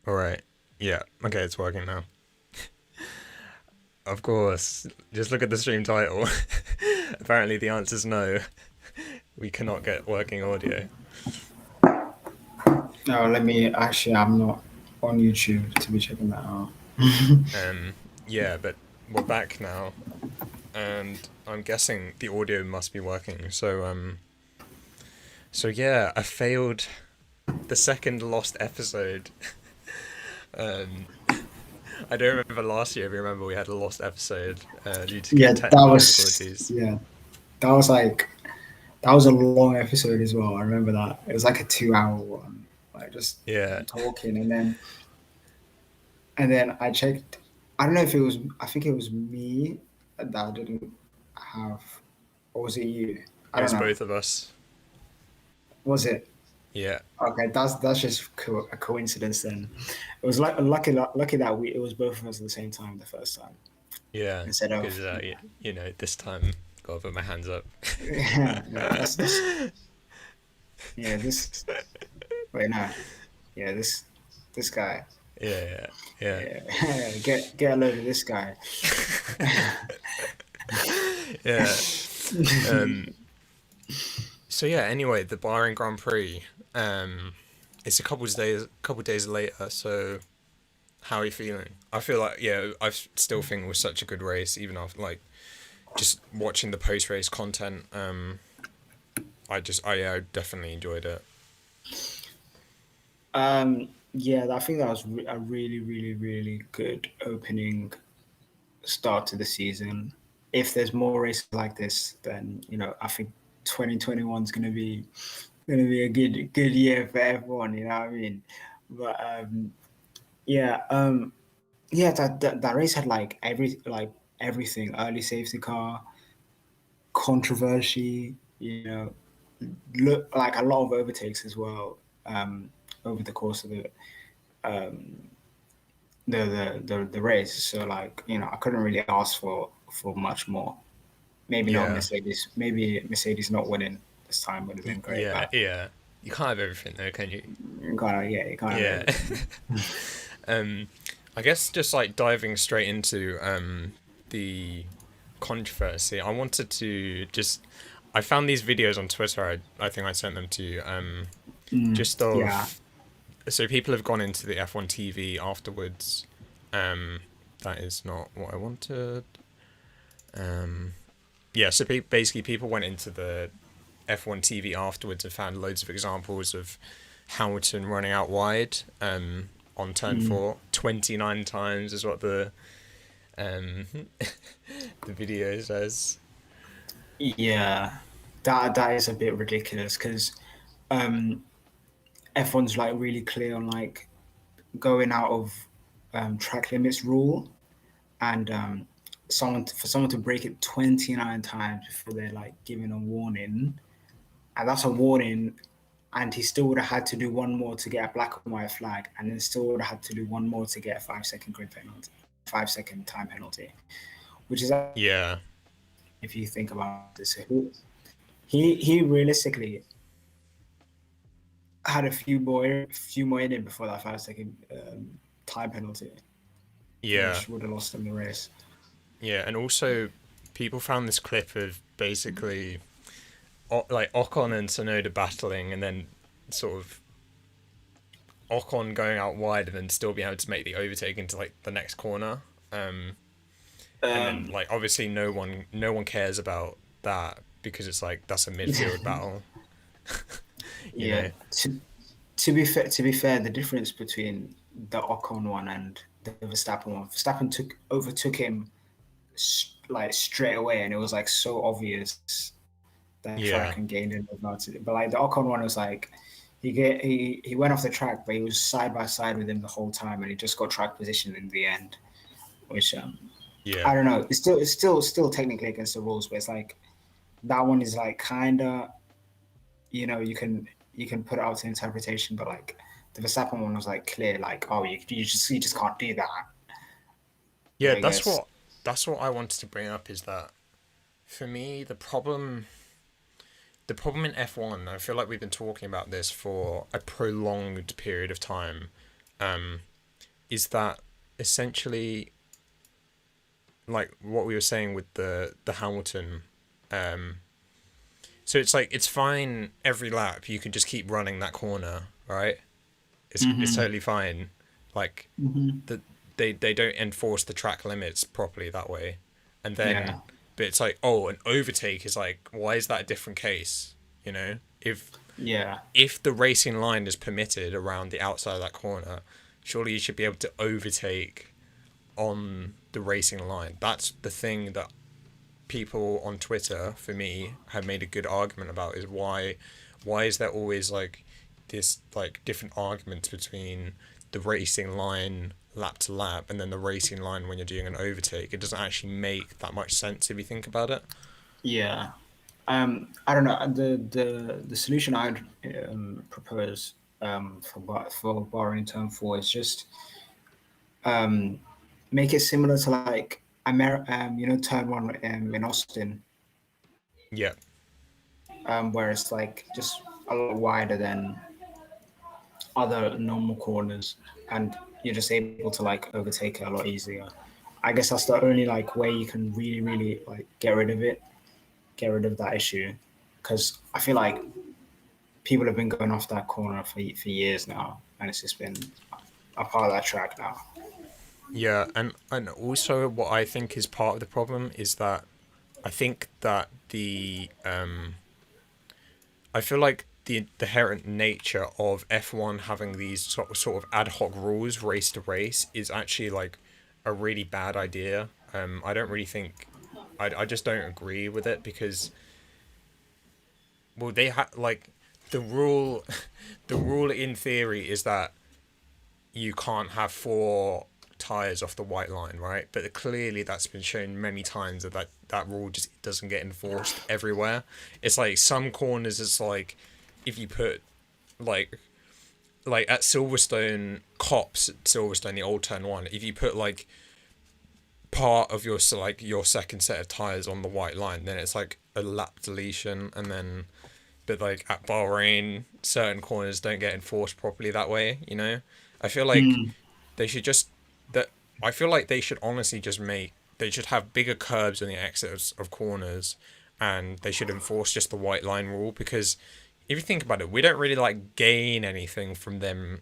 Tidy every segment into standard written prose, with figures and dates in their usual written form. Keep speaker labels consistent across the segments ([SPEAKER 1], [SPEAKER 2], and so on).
[SPEAKER 1] All right. Yeah. Okay, it's working now. Of course. Just look at the stream title. Apparently, the answer's no. We cannot get working audio.
[SPEAKER 2] No, let me actually. I'm not on YouTube to be checking that out.
[SPEAKER 1] Yeah, but we're back now, and I'm guessing the audio must be working. So yeah, I failed the second lost episode. Um, I don't remember last year. If you remember, we had a lost episode due to
[SPEAKER 2] Yeah, that
[SPEAKER 1] technical
[SPEAKER 2] was
[SPEAKER 1] difficulties.
[SPEAKER 2] yeah, that was like that was a long episode as well. I remember that it was like a 2 hour one, like just
[SPEAKER 1] Yeah,
[SPEAKER 2] talking, and then I checked. I don't know if it was. I think it was me that didn't have, or was it you? I
[SPEAKER 1] it
[SPEAKER 2] don't
[SPEAKER 1] was
[SPEAKER 2] know.
[SPEAKER 1] both of us.
[SPEAKER 2] Was it?
[SPEAKER 1] Yeah,
[SPEAKER 2] Okay, that's just a coincidence then. It was like lucky that we it was both of us at the same time the first time
[SPEAKER 1] yeah,
[SPEAKER 2] instead of
[SPEAKER 1] because you know, this time gotta put my hands up.
[SPEAKER 2] yeah, no, that's yeah, this wait, no, yeah, this guy,
[SPEAKER 1] Yeah, yeah,
[SPEAKER 2] yeah, get a load of this guy.
[SPEAKER 1] yeah. Um. So yeah. Anyway, the Bahrain Grand Prix. It's a couple days later. So how are you feeling? I feel like I still think it was such a good race, even after like just watching the post race content. I definitely enjoyed it.
[SPEAKER 2] Yeah, I think that was a really good opening start to the season. If there's more races like this, then I think 2021 is gonna be a good year for everyone. You know what I mean? But yeah, yeah, that race had like everything: early safety car, controversy. Look like a lot of overtakes as well over the course of um, the race. So like I couldn't really ask for much more. Maybe not
[SPEAKER 1] Yeah,
[SPEAKER 2] Mercedes. Maybe Mercedes not winning this time would have been great,
[SPEAKER 1] yeah,
[SPEAKER 2] but
[SPEAKER 1] yeah. You can't have everything though, can you?
[SPEAKER 2] you can't have
[SPEAKER 1] Yeah.
[SPEAKER 2] everything.
[SPEAKER 1] um, I guess just like diving straight into the controversy. I wanted to just I found these videos on Twitter. I think I sent them to you. Just
[SPEAKER 2] Yeah.
[SPEAKER 1] of so people have gone into the F1 TV afterwards. Um, that is not what I wanted. Um, yeah, so basically people went into the F1 TV afterwards and found loads of examples of Hamilton running out wide on turn
[SPEAKER 2] Mm.
[SPEAKER 1] 4 29 times is what um, the video says.
[SPEAKER 2] Yeah, that is a bit ridiculous because um, F1's like really clear on like going out of track limits rule, and for someone to break it 29 times before they're like giving a warning, and that's a warning, and he still would have had to do one more to get a black and white flag, and then still would have had to do one more to get a 5 second grid penalty, 5 second time penalty, which is
[SPEAKER 1] Yeah,
[SPEAKER 2] if you think about this, he realistically had a few more in it before that 5 second time penalty,
[SPEAKER 1] yeah,
[SPEAKER 2] which would have lost him the race.
[SPEAKER 1] yeah. And also, people found this clip of basically like Ocon and Sonoda battling, and then sort of Ocon going out wide and then still being able to make the overtake into like the next corner. And then
[SPEAKER 2] Um,
[SPEAKER 1] like obviously no one cares about that because it's like that's a midfield battle, you
[SPEAKER 2] yeah.
[SPEAKER 1] know.
[SPEAKER 2] To be fair, the difference between the Ocon one and the Verstappen one, Verstappen overtook him like straight away, and it was like so obvious that
[SPEAKER 1] Yeah,
[SPEAKER 2] track and gained an advantage. But like the Ocon one was like he went off the track, but he was side by side with him the whole time, and he just got track position in the end, which
[SPEAKER 1] yeah,
[SPEAKER 2] I don't know. It's still technically against the rules, but it's like that one is like kind of you can put it out to interpretation, but like the Verstappen one was like clear, like oh you just can't do that.
[SPEAKER 1] yeah.
[SPEAKER 2] I guess.
[SPEAKER 1] That's what I wanted to bring up is that for me the problem in F1. I feel like we've been talking about this for a prolonged period of time. is that essentially like what we were saying with the Hamilton. Um, so it's like it's fine every lap. You can just keep running that corner, right? It's
[SPEAKER 2] Mm-hmm.
[SPEAKER 1] totally fine. Like
[SPEAKER 2] Mm-hmm.
[SPEAKER 1] the they don't enforce the track limits properly that way, and then
[SPEAKER 2] Yeah.
[SPEAKER 1] but it's like, oh, an overtake is like, why is that a different case? You know,
[SPEAKER 2] Yeah.
[SPEAKER 1] if the racing line is permitted around the outside of that corner, surely you should be able to overtake on the racing line. That's the thing that people on Twitter, for me, have made a good argument about, is why is there always like this like different arguments between the racing line lap to lap and then the racing line when you're doing an overtake. It doesn't actually make that much sense if you think about it.
[SPEAKER 2] Yeah. I don't know. The solution I'd propose for Bahrain Turn 4 is just um, make it similar to like Turn 1 in Austin,
[SPEAKER 1] Yeah.
[SPEAKER 2] where it's like just a lot wider than other normal corners, and you're just able to like overtake it a lot easier. I guess that's the only like way you can really, really like get rid of that issue, because I feel like people have been going off that corner for years now, and it's just been a part of that track now.
[SPEAKER 1] Yeah, and also what I think is part of the problem is that I think that I feel like the inherent nature of F1 having these sort of ad hoc rules race to race is actually like a really bad idea. I don't really think I just don't agree with it because well they like the rule the rule in theory is that you can't have four tires off the white line, right? But clearly that's been shown many times that rule just doesn't get enforced everywhere. It's like some corners it's like if you put like at Silverstone Cops at Silverstone the old turn one, if you put like part of your like your second set of tires on the white line, then it's like a lap deletion, and then but like at Bahrain, certain corners don't get enforced properly that way. You know, I feel like
[SPEAKER 2] Mm,
[SPEAKER 1] they should just that. I feel like they should honestly just make. They should have bigger curbs on the exits of corners, and they should enforce just the white line rule because if you think about it, we don't really like gain anything from them,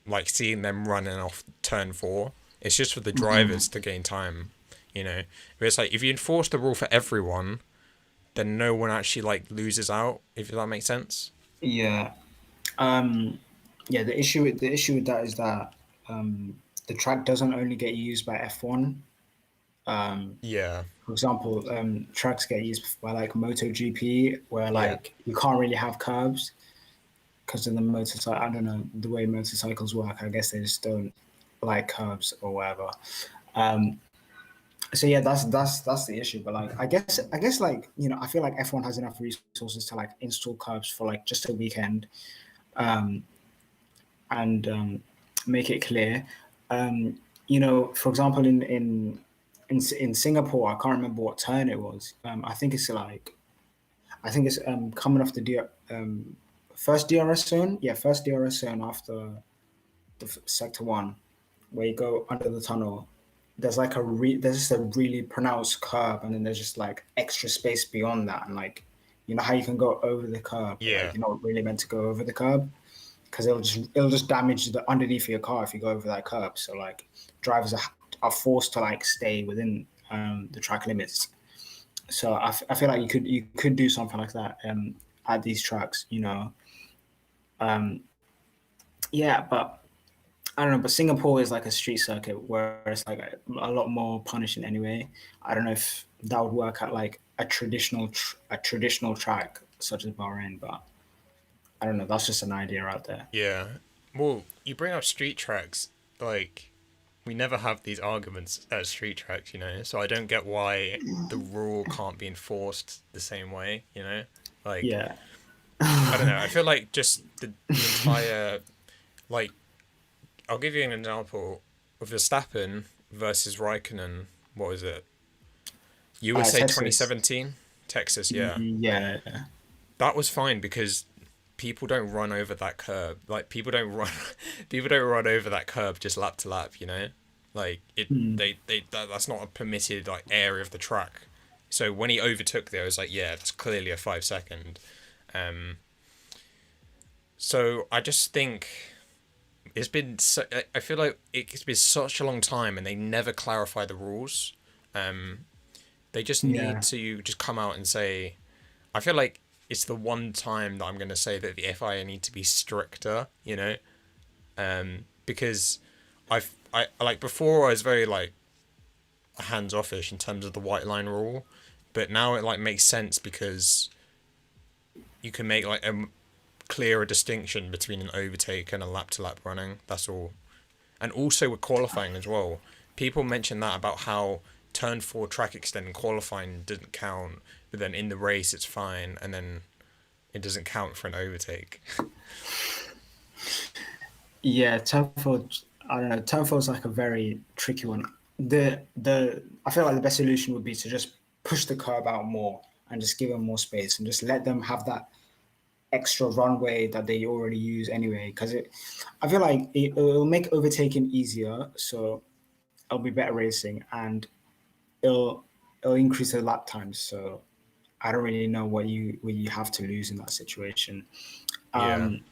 [SPEAKER 1] like seeing them running off turn four. It's just for the drivers
[SPEAKER 2] mm,
[SPEAKER 1] to gain time, you know. But it's like if you enforce the rule for everyone, then no one actually like loses out. If that makes sense.
[SPEAKER 2] yeah. Um, yeah. The issue with that is that the track doesn't only get used by F1. Um,
[SPEAKER 1] Yeah.
[SPEAKER 2] for example, tracks get used by like MotoGP, where
[SPEAKER 1] Yeah.
[SPEAKER 2] like you can't really have curbs because of the motorcycle. I don't know the way motorcycles work. I guess they just don't like curbs or whatever. Um, so yeah, that's the issue. But like, I guess like I feel like F1 has enough resources to like install curbs for like just a weekend, um, and make it clear. For example, in Singapore, I can't remember what turn it was. I think it's coming off the first DRS zone. Yeah, first DRS zone after the sector one, where you go under the tunnel. There's just a really pronounced curve, and then there's just like extra space beyond that, and like how you can go over the curb, but like
[SPEAKER 1] Yeah.
[SPEAKER 2] you're not really meant to go over the curb because it'll just damage the underneath of your car if you go over that curb. So like drivers are forced to like stay within the track limits. So I feel like you could do something like that at these tracks. Um, yeah, but I don't know. But Singapore is like a street circuit where it's like a lot more punishing anyway. I don't know if that would work at like a traditional track such as Bahrain, but I don't know. That's just an idea out there.
[SPEAKER 1] Yeah. Well, you bring up street tracks, like we never have these arguments at street tracks, you know. So I don't get why the rule can't be enforced the same way, you know. Like
[SPEAKER 2] Yeah.
[SPEAKER 1] I don't know. I feel like just the entire like I'll give you an example of Verstappen versus Raikkonen. What was it? USA
[SPEAKER 2] Texas.
[SPEAKER 1] 2017 Texas, yeah.
[SPEAKER 2] Yeah.
[SPEAKER 1] That was fine because people don't run over that curb. Like people don't run, people don't run over that curb just lap to lap. You know, like
[SPEAKER 2] Mm.
[SPEAKER 1] that's not a permitted like area of the track. So when he overtook there, I was like, yeah, that's clearly a 5 second. Um, so I just think it's been. I feel like it's been such a long time, and they never clarify the rules. Um, they just need
[SPEAKER 2] Yeah.
[SPEAKER 1] to just come out and say. I feel like it's the one time that I'm going to say that the FIA need to be stricter. You know, because I like before I was very like hands offish in terms of the white line rule, but now it like makes sense because you can make like a clearer distinction between an overtake and a lap to lap running. That's all. And also with qualifying as well. People mention that about how turn four track extend in qualifying didn't count, but then in the race it's fine, and then it doesn't count for an overtake.
[SPEAKER 2] Yeah, Turnford. I don't know. Turnford's like a very tricky one. The I feel like the best solution would be to just push the curb out more and just give them more space and just let them have that extra runway that they already use anyway. Because I feel like it'll make overtaking easier, so it'll be better racing and it'll it'll increase the lap times. So I don't really know what you have to lose in that situation.
[SPEAKER 1] Yeah,
[SPEAKER 2] Um,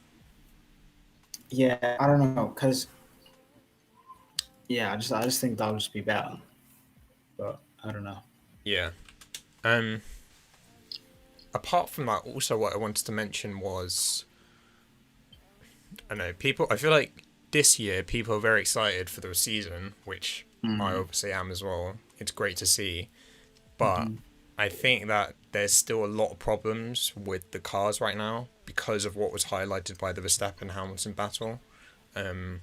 [SPEAKER 2] yeah, I don't know because yeah, I just think that would just be better. But I don't know.
[SPEAKER 1] yeah. Um, Apart from that, also what I wanted to mention was I know people. I feel like this year people are very excited for the season, which I
[SPEAKER 2] Mm.
[SPEAKER 1] obviously am as well. It's great to see, but
[SPEAKER 2] Hmm.
[SPEAKER 1] I think that there's still a lot of problems with the cars right now because of what was highlighted by the Verstappen Hamilton battle. Um,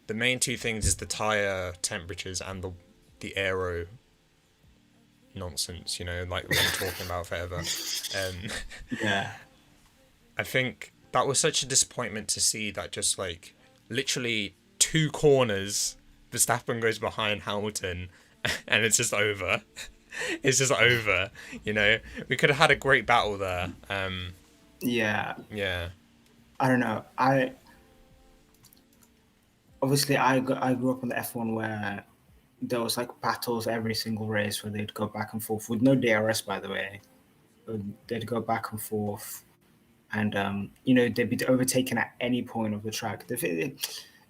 [SPEAKER 1] the main two things is the tire temperatures and the aero nonsense. You know, like we've been talking about forever. Um,
[SPEAKER 2] Yeah.
[SPEAKER 1] I think that was such a disappointment to see that just like literally two corners, Verstappen goes behind Hamilton, and it's just over. It's just over. You know, we could have had a great battle there.
[SPEAKER 2] Yeah.
[SPEAKER 1] Yeah,
[SPEAKER 2] I don't know. I grew up on the F1 where there was like battles every single race where they'd go back and forth with no DRS, by the way. They'd go back and forth, and you know they'd be overtaken at any point of the track.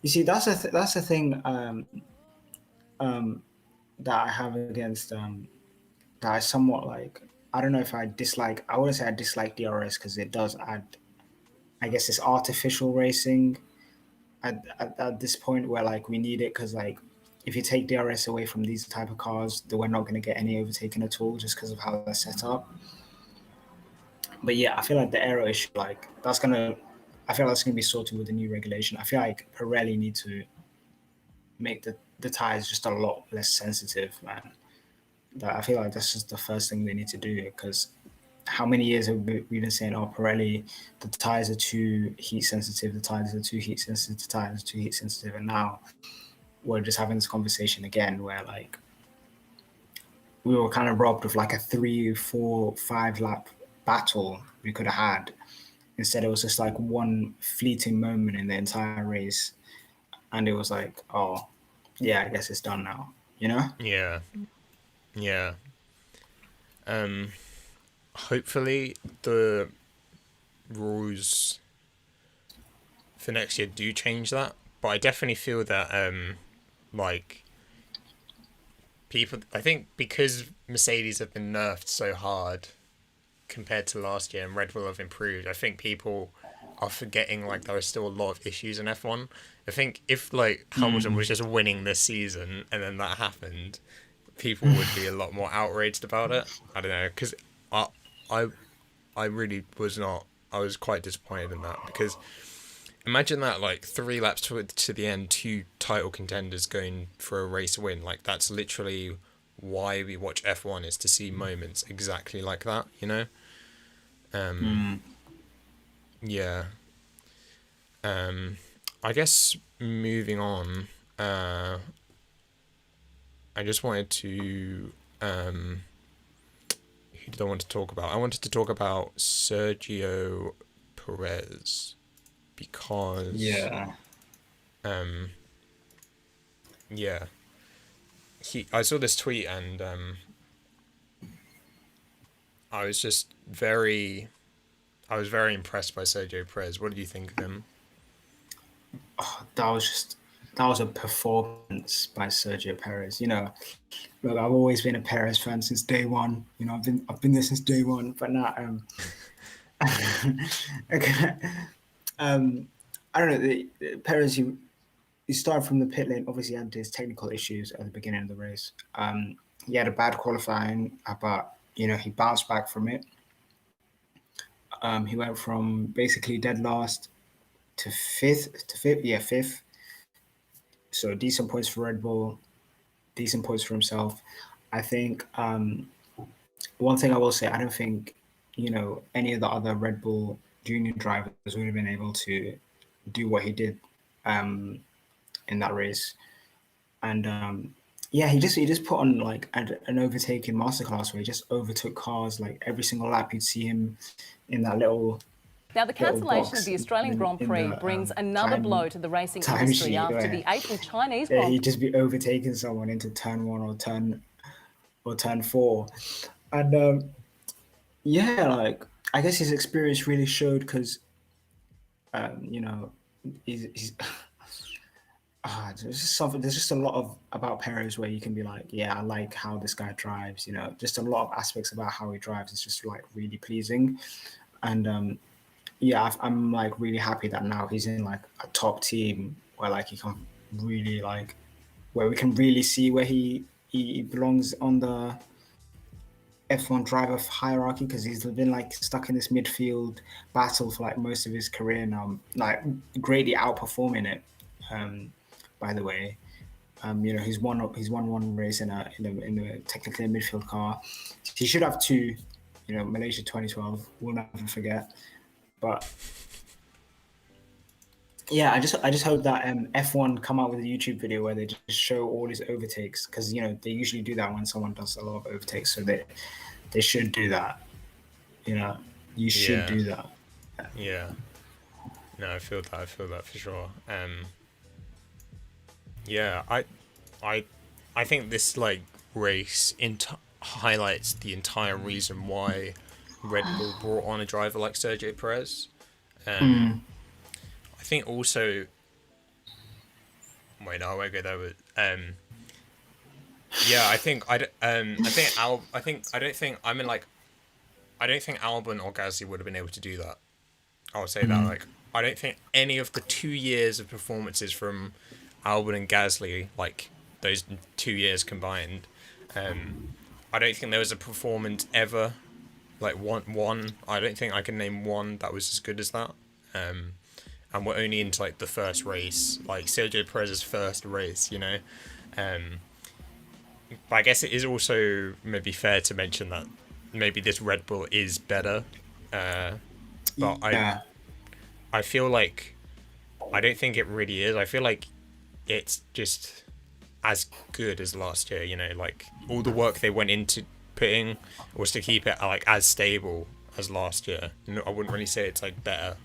[SPEAKER 2] You see, that's the thing um, that I have against that I somewhat like. I don't know if I dislike. I wouldn't say I dislike DRS because it does add. I guess it's artificial racing at this point where like we need it because like if you take DRS away from these type of cars, then we're not going to get any overtaking at all just because of how they're set up. But yeah, I feel like the aero issue, like that's gonna, I feel like that's gonna be sorted with the new regulation. I feel like Pirelli need to make the tires just a lot less sensitive, man. That I feel like that's just the first thing they need to do because how many years have we been saying, oh, Pirelli, the tires are too heat sensitive, the tires are too heat sensitive, the tires are too heat sensitive, and now we're just having this conversation again where like we were kind of robbed of like a 3, 4, 5 lap battle we could have had. Instead, it was just like one fleeting moment in the entire race, and it was like, oh, yeah, I guess it's done now. You know?
[SPEAKER 1] yeah, yeah. Um, Hopefully the rules for next year do change that, but I definitely feel that like people. I think because Mercedes have been nerfed so hard compared to last year and Red Bull have improved, I think people are forgetting like there are still a lot of issues in F1. I think if like Hamilton was
[SPEAKER 2] Mm.
[SPEAKER 1] just winning this season and then that happened, people would be a lot more outraged about it. I don't know because I I I really was not. I was quite disappointed in that because imagine that like 3 laps to the end, two title contenders going for a race win. Like that's literally why we watch F1 is to see moments exactly like that. You know. Um,
[SPEAKER 2] Mm.
[SPEAKER 1] yeah. Um, I guess moving on. I just wanted to. Who did I want to talk about? I wanted to talk about Sergio Perez because
[SPEAKER 2] Yeah.
[SPEAKER 1] um yeah, he I saw this tweet and I was just very I was very impressed by Sergio Perez. What did you think of him?
[SPEAKER 2] That was just that was a performance by Sergio Perez. Look, I've always been a Perez fan since day one. I've been there since day one. But now, okay, um, I don't know. Perez, he started from the pit lane. Obviously, he had his technical issues at the beginning of the race. He had a bad qualifying, but he bounced back from it. He went from basically dead last to fifth, yeah, fifth. So decent points for Red Bull, decent points for himself. I think one thing I will say, I don't think any of the other Red Bull junior drivers would have been able to do what he did um, in that race. And yeah, he just put on like an overtaking masterclass where he just overtook cars like every single lap. You'd see him in that
[SPEAKER 3] Now, the
[SPEAKER 2] little
[SPEAKER 3] cancellation of
[SPEAKER 2] box
[SPEAKER 3] the Australian Grand
[SPEAKER 2] in
[SPEAKER 3] Prix
[SPEAKER 2] the
[SPEAKER 3] brings another blow to the racing
[SPEAKER 2] time
[SPEAKER 3] industry
[SPEAKER 2] sheet
[SPEAKER 3] after
[SPEAKER 2] where
[SPEAKER 3] the Asian Chinese
[SPEAKER 2] yeah,
[SPEAKER 3] Grand
[SPEAKER 2] he'd just be overtaking someone into turn one or turn four, and yeah, like I guess his experience really showed because you know he's there's just something. There's just a lot of about Perez where you can be like, yeah, I like how this guy drives. Just a lot of aspects about how he drives is just like really pleasing, and yeah, I'm like really happy that now he's in like a top team where like he can really like where we can really see where he belongs on the F1 driver hierarchy because he's been like stuck in this midfield battle for like most of his career now, like greatly outperforming it. Um, by the way, he's won one race in a technically a midfield car. He should have two. Malaysia 2012, we'll never forget. But yeah, I just hope that F1 come out with a YouTube video where they just show all his overtakes because they usually do that when someone does a lot of overtakes, so they should do that. You know, you should
[SPEAKER 1] Yeah,
[SPEAKER 2] do that.
[SPEAKER 1] yeah. No, I feel that. I feel that for sure. Yeah, I, I think this like race highlights the entire reason why Red Bull brought on a driver like Sergio Perez. Um,
[SPEAKER 2] Mm,
[SPEAKER 1] I think also. Wait, no, I won't go there. But yeah, I think I don't think I mean like I don't think Albon or Gasly would have been able to do that. I'll say that.
[SPEAKER 2] mm,
[SPEAKER 1] Like, I don't think any of the 2 years of performances from Albon and Gasly, like those 2 years combined, um, I don't think there was a performance ever like one. I don't think I can name one that was as good as that. Um, and we're only into like the first race, like Sergio Perez's first race. Um, but I guess it is also maybe fair to mention that maybe this Red Bull is better. Uh, but
[SPEAKER 2] yeah.
[SPEAKER 1] I feel like I don't think it really is. I feel like it's just as good as last year. Like all the work they went into putting was to keep it like as stable as last year. No, I wouldn't really say it's like better.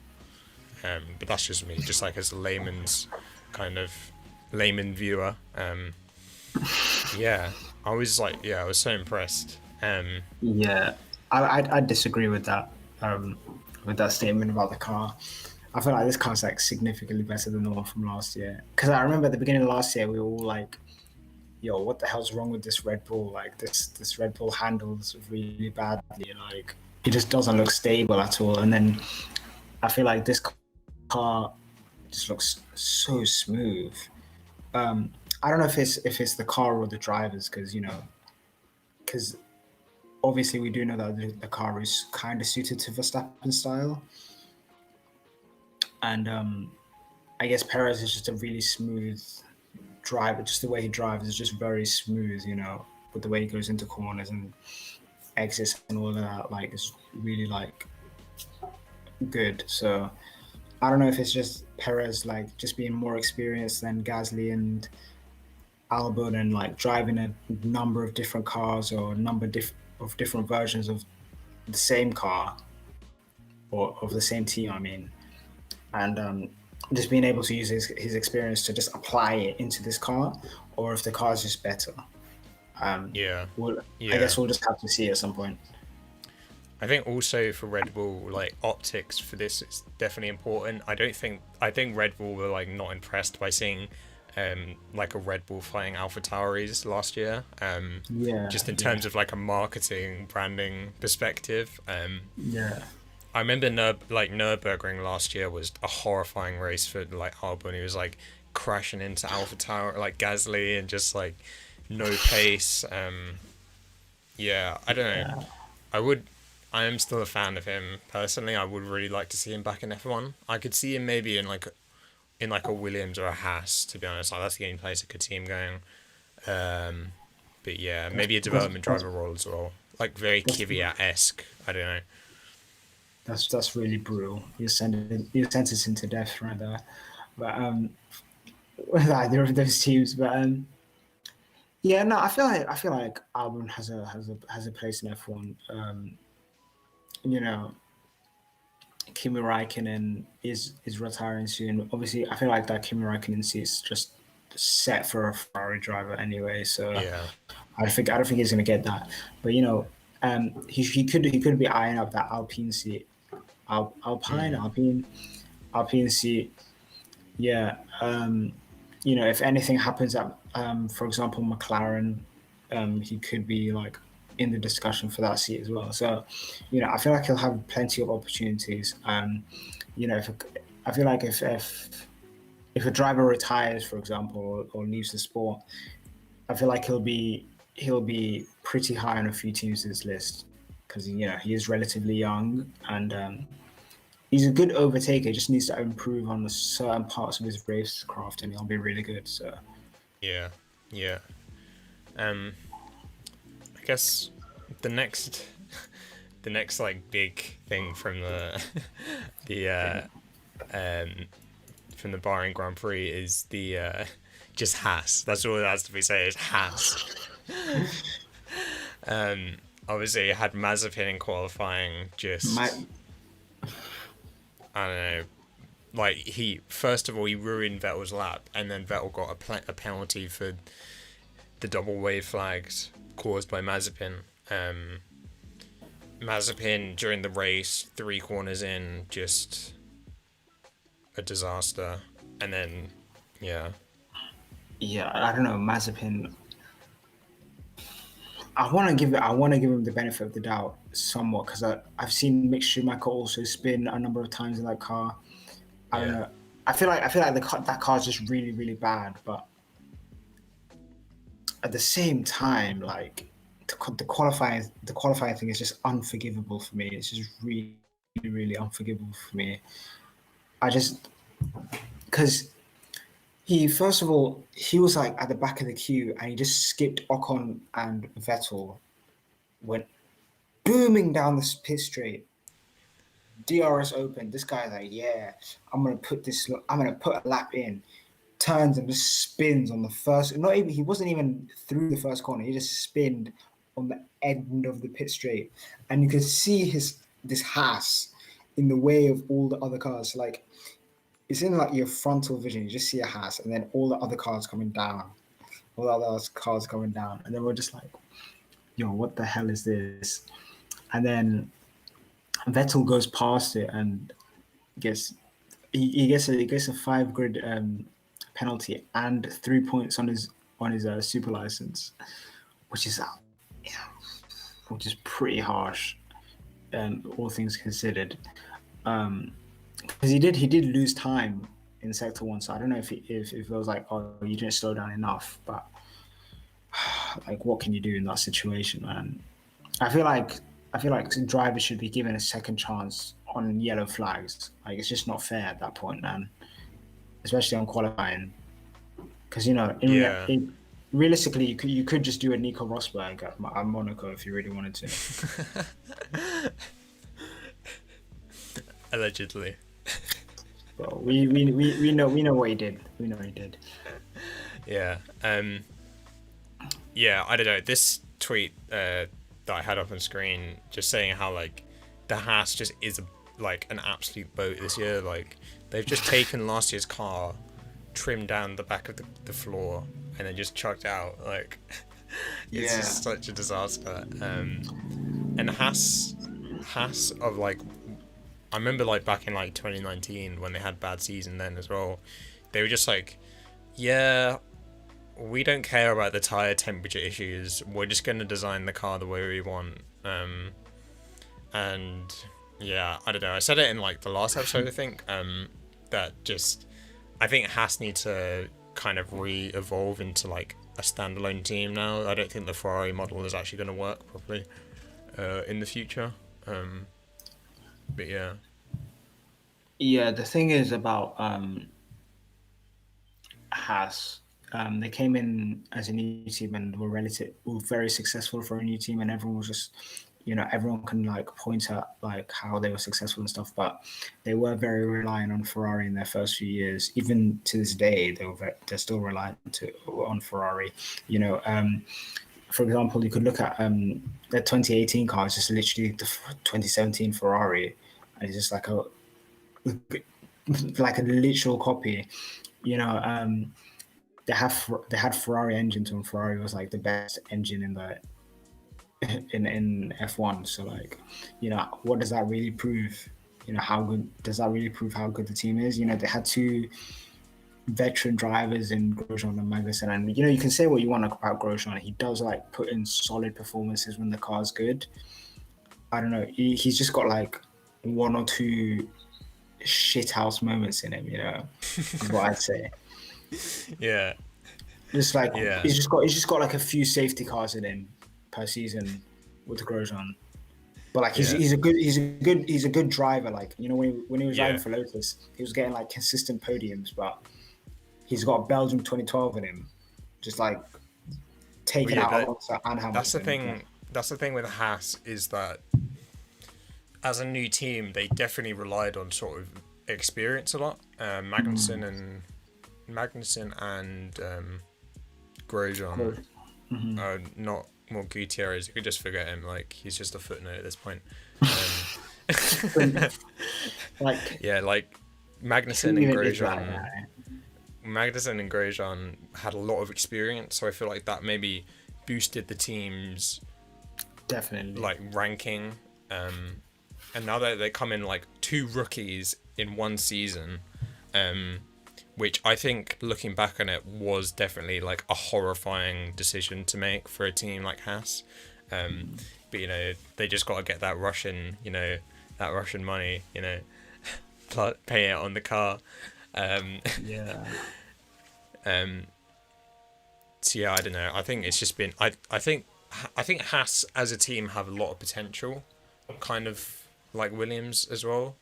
[SPEAKER 1] But that's just me, just like as a kind of layman viewer. Yeah, I was so impressed.
[SPEAKER 2] Yeah, I disagree with that statement about the car. I feel like this car's like significantly better than the one from last year. Because I remember at the beginning of last year, we were all like, "Yo, what the hell's wrong with this Red Bull? Like this Red Bull handles really badly. Like it just doesn't look stable at all." And then I feel like this car just looks so smooth. I don't know if it's the car or the drivers, because obviously we do know that the car is kind of suited to Verstappen's style, and I guess Perez is just a really smooth driver. Just the way he drives is just very smooth, with the way he goes into corners and exits and all of that. Like it's really like good. So I don't know if it's just Perez like just being more experienced than Gasly and Albon and like driving a number of different cars or of different versions of the same car. or of the same team, I mean, and just being able to use his experience to just apply it into this car, or if the car is just better.
[SPEAKER 1] Yeah.
[SPEAKER 2] I
[SPEAKER 1] Yeah.
[SPEAKER 2] guess we'll just have to see at some point.
[SPEAKER 1] I think also for Red Bull, like optics for this is definitely important. I think Red Bull were like not impressed by seeing like a Red Bull flying Alpha Tauris last year.
[SPEAKER 2] Yeah,
[SPEAKER 1] Just in
[SPEAKER 2] yeah,
[SPEAKER 1] terms of like a marketing branding perspective.
[SPEAKER 2] yeah,
[SPEAKER 1] I remember Nürburgring last year was a horrifying race for like Albon. He was like crashing into Alpha Tower like Gasly and just like no pace. Yeah, I don't know.
[SPEAKER 2] yeah.
[SPEAKER 1] I would. I am still a fan of him personally. I would really like to see him back in F1. I could see him maybe in like a Williams or a Haas. To be honest, like that's the only place I could see him going. But yeah, maybe a
[SPEAKER 2] That's
[SPEAKER 1] development
[SPEAKER 2] that's
[SPEAKER 1] driver role as well, like very
[SPEAKER 2] that's,
[SPEAKER 1] Kvyat-esque. I don't know.
[SPEAKER 2] that's really brutal. You sent us into death right there. But with either of those teams, but yeah, no, I feel like Albon has a place in F1. You know, Kimi Raikkonen is retiring soon. Obviously, I feel like that Kimi Raikkonen seat is just set for a Ferrari driver anyway. So
[SPEAKER 1] Yeah.
[SPEAKER 2] I don't think he's going to get that. But he could be eyeing up that Alpine seat,
[SPEAKER 1] Mm.
[SPEAKER 2] Alpine seat. Yeah. If anything happens at, for example, McLaren, he could be like in the discussion for that seat as well. So, I feel like he'll have plenty of opportunities. If I feel like if a driver retires, for example, or leaves the sport, I feel like he'll be pretty high on a few teams' list because he is relatively young and he's a good overtaker. He just needs to improve on the certain parts of his racecraft, and he'll be really good. So
[SPEAKER 1] Yeah. Yeah. Um. I guess the next the next like big thing from the the from the Bahrain Grand Prix is the just HAAS. That's all that has to be said is HAAS. Obviously, it had Mazepin in qualifying.
[SPEAKER 2] my
[SPEAKER 1] Just I don't know. Like he first of all he ruined Vettel's lap, and then Vettel got a penalty for the double wave flags caused by Mazepin. Mazepin during the race, 3 corners in, just a disaster. And then, yeah,
[SPEAKER 2] Yeah, I don't know Mazepin. I want to give him the benefit of the doubt somewhat because I've seen Mick Schumacher also spin a number of times in that car. I don't
[SPEAKER 1] yeah,
[SPEAKER 2] know. I feel like that car is just really really bad, but at the same time, like the qualifying thing is just unforgivable for me. It's just really really unforgivable for me. I just because he first of all he was like at the back of the queue and he just skipped Ocon and Vettel, went booming down the pit straight. DRS open. This guy's like, yeah, I'm gonna put a lap in. Turns and just spins on the first. Not even he wasn't even through the first corner. He just spinned on the end of the pit straight, and you could see this HAAS in the way of all the other cars. Like it's in like your frontal vision. You just see a HAAS, and then all the other cars coming down, all the other cars coming down, and then we're just like, yo, what the hell is this? And then Vettel goes past it and gets he gets a 5 grid penalty and 3 points on his super license, which is yeah, which is pretty harsh, all things considered. Because he did lose time in sector one, so I don't know if it was like, oh, you didn't slow down enough, but like what can you do in that situation, man? I feel like I feel like drivers should be given a second chance on yellow flags. Like it's just not fair at that point, man. Especially on qualifying, because
[SPEAKER 1] yeah.
[SPEAKER 2] realistically you could just do a Nico Rosberg at Monaco if you really wanted to.
[SPEAKER 1] Allegedly.
[SPEAKER 2] But we know what he did. We know what he did.
[SPEAKER 1] Yeah. Yeah, I don't know. This tweet that I had up on screen just saying how like the HAAS just is like an absolute boat this year. Like they've just taken last year's car, trimmed down the back of the floor, and then just chucked out. Like it's
[SPEAKER 2] Yeah.
[SPEAKER 1] just such a disaster. And Haas of like, I remember like back in like 2019 when they had bad season then as well. They were just like, yeah, we don't care about the tire temperature issues. We're just going to design the car the way we want. And yeah, I don't know. I said it in like the last episode, I think. That just, I think Haas need to kind of re-evolve into like a standalone team now. I don't think the Ferrari model is actually going to work properly in the future. But yeah.
[SPEAKER 2] Yeah, the thing is about Haas. They came in as a new team and were very successful for a new team, and everyone was just, everyone can like point at like how they were successful and stuff, but they were very reliant on Ferrari in their first few years. Even to this day, they're still reliant on Ferrari. For example, you could look at the 2018 car. It's just literally the 2017 Ferrari, and it's just like a literal copy. They had Ferrari engines when Ferrari was like the best engine in F1. So like, what does that really prove? How good does that really prove how good the team is? They had two veteran drivers in Grosjean and Magnussen, and you can say what you want about Grosjean. He does like put in solid performances when the car's good. I don't know. He's just got like one or two shithouse moments in him. Is what I'd say.
[SPEAKER 1] Yeah.
[SPEAKER 2] Just like
[SPEAKER 1] Yeah.
[SPEAKER 2] he's just got like a few safety cars in him per season with Grosjean. But like he's a good driver. Like when he was driving for Lotus, he was getting like consistent podiums. But he's got Belgium 2012 in him, just like taking out Alonso and Hamilton.
[SPEAKER 1] That's the thing. That's the thing with Haas is that as a new team, they definitely relied on sort of experience a lot. Magnussen and Grosjean, not more Gutierrez. You could just forget him. Like he's just a footnote at this point.
[SPEAKER 2] Like
[SPEAKER 1] Magnussen and Grosjean had a lot of experience, so I feel like that maybe boosted the team's
[SPEAKER 2] definitely
[SPEAKER 1] like ranking. And now that they come in like two rookies in one season, which I think looking back on it was definitely like a horrifying decision to make for a team like Haas. But they just got to get that Russian money, pay it on the car. So yeah, I don't know. I think it's just been. I think Haas as a team have a lot of potential, kind of like Williams as well.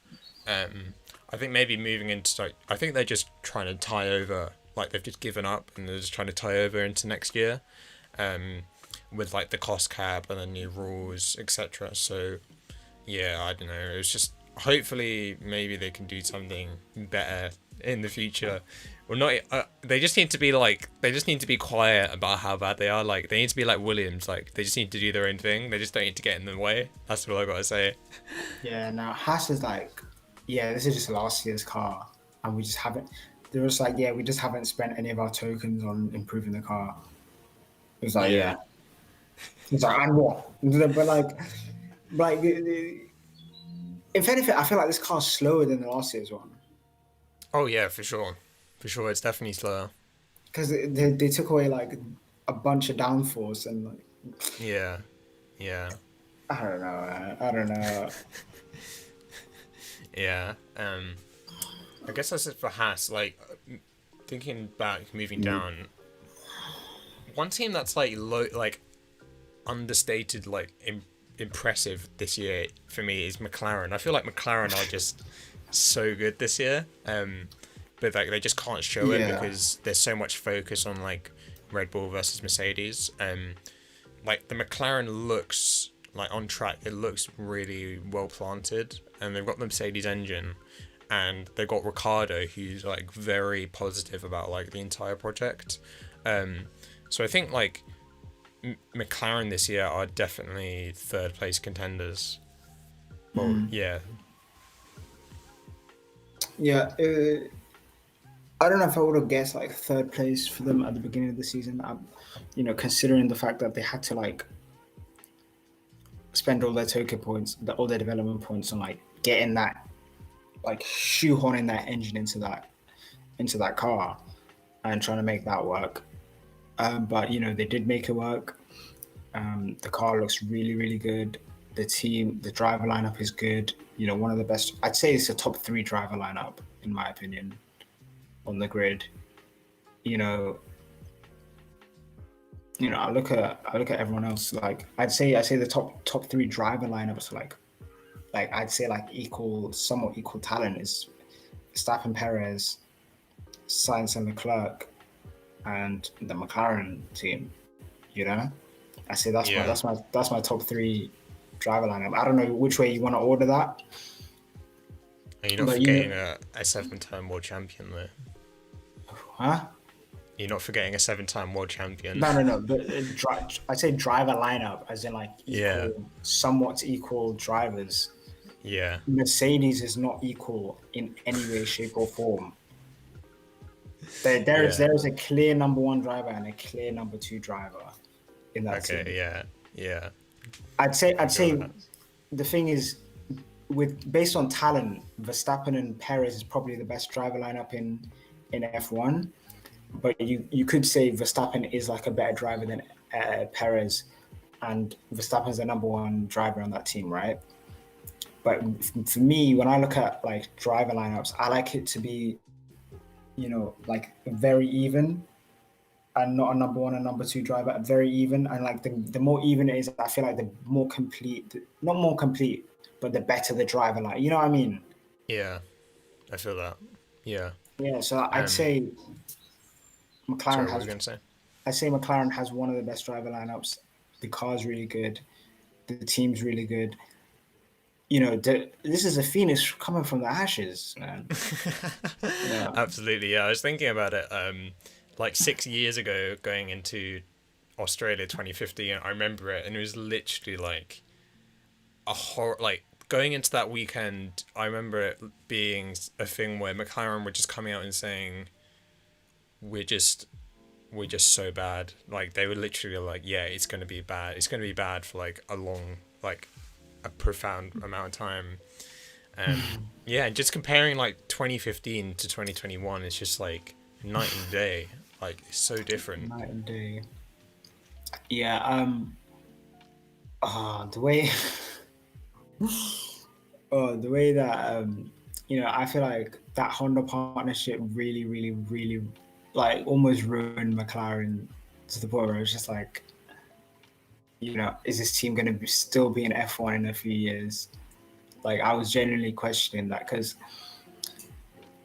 [SPEAKER 1] I think maybe moving into like, I think they're just trying to tie over, like they've just given up and they're just trying to tie over into next year, with like the cost cap and the new rules, etc. So yeah, I don't know. It's just hopefully maybe they can do something better in the future. Well, not. They just need to be quiet about how bad they are. Like they need to be like Williams. Like they just need to do their own thing. They just don't need to get in the way. That's what I gotta say.
[SPEAKER 2] Yeah. Now Haas is like, this is just last year's car, and we just haven't. There was like, we just haven't spent any of our tokens on improving the car. It was like, It's like, and what? But like, if anything, I feel like this car's slower than the last year's one.
[SPEAKER 1] Oh yeah, for sure, it's definitely slower.
[SPEAKER 2] Because they took away like a bunch of downforce and like.
[SPEAKER 1] Yeah.
[SPEAKER 2] I don't know.
[SPEAKER 1] Yeah. I guess that's it for Haas. Like thinking back, moving down. One team that's like low, like understated, like impressive this year for me is McLaren. I feel like McLaren are just so good this year, but like they just can't show it because there's so much focus on like Red Bull versus Mercedes. Like the McLaren looks like on track, it looks really well planted, and they've got the Mercedes engine, and they've got Ricardo, who's like very positive about like the entire project. So I think like McLaren this year are definitely third place contenders. Well,
[SPEAKER 2] Yeah, I don't know if I would have guessed like third place for them at the beginning of the season. Considering the fact that they had to like spend all their token points, all their development points on like getting that, like shoehorning that engine into that car and trying to make that work. But they did make it work. The car looks really, really good. The driver lineup is good. One of the best. I'd say it's a top three driver lineup in my opinion on the grid. You know, I look at everyone else. Like I'd say the top three driver lineups like I'd say like somewhat equal talent is Verstappen, Perez, Sainz, and Leclerc, and the McLaren team. You know, I say that's my
[SPEAKER 1] Yeah.
[SPEAKER 2] that's my top three driver lineup. I don't know which way you want to order that,
[SPEAKER 1] And you're not
[SPEAKER 2] but
[SPEAKER 1] forgetting a seven-time world champion there.
[SPEAKER 2] huh?
[SPEAKER 1] You're not forgetting a seven-time world champion.
[SPEAKER 2] No. But I'd say driver lineup, as in like
[SPEAKER 1] Yeah.
[SPEAKER 2] somewhat equal drivers.
[SPEAKER 1] Yeah.
[SPEAKER 2] Mercedes is not equal in any way, shape, or form. There is
[SPEAKER 1] Yeah.
[SPEAKER 2] a clear number one driver and a clear number two driver in that
[SPEAKER 1] Okay.
[SPEAKER 2] team.
[SPEAKER 1] Yeah. Yeah.
[SPEAKER 2] I'd say
[SPEAKER 1] that.
[SPEAKER 2] the thing is, based on talent, Verstappen and Perez is probably the best driver lineup in F1. But you could say Verstappen is like a better driver than Perez, and Verstappen's the number one driver on that team, right? But for me, when I look at like driver lineups, I like it to be, like very even, and not a number one and number two driver, very even. And like the more even it is, I feel like the more complete, not more complete, but the better the driver. Like, you know what I mean?
[SPEAKER 1] Yeah. I feel that. Yeah.
[SPEAKER 2] Yeah. So I'd
[SPEAKER 1] Um.
[SPEAKER 2] say McLaren
[SPEAKER 1] Sorry, what were
[SPEAKER 2] has.
[SPEAKER 1] you gonna say?
[SPEAKER 2] I'd say McLaren has one of the best driver lineups. The car's really good. The team's really good. This is a phoenix coming from the ashes, man. Yeah.
[SPEAKER 1] Absolutely. Yeah. I was thinking about it. Like 6 years ago, going into Australia 2015, I remember it, and it was literally like like going into that weekend. I remember it being a thing where McLaren were just coming out and saying, "We're just so bad." Like they were literally like, "Yeah, it's gonna be bad. It's gonna be bad for like a profound amount of time." Yeah, and just comparing like 2015 to 2021, it's just like night and day. Like it's so different.
[SPEAKER 2] Night and day. Yeah. The way. The way that I feel like that Honda partnership really, really, really, like almost ruined McLaren to the point where it's just like, is this team going to still be in F1 in a few years? Like I was genuinely questioning that because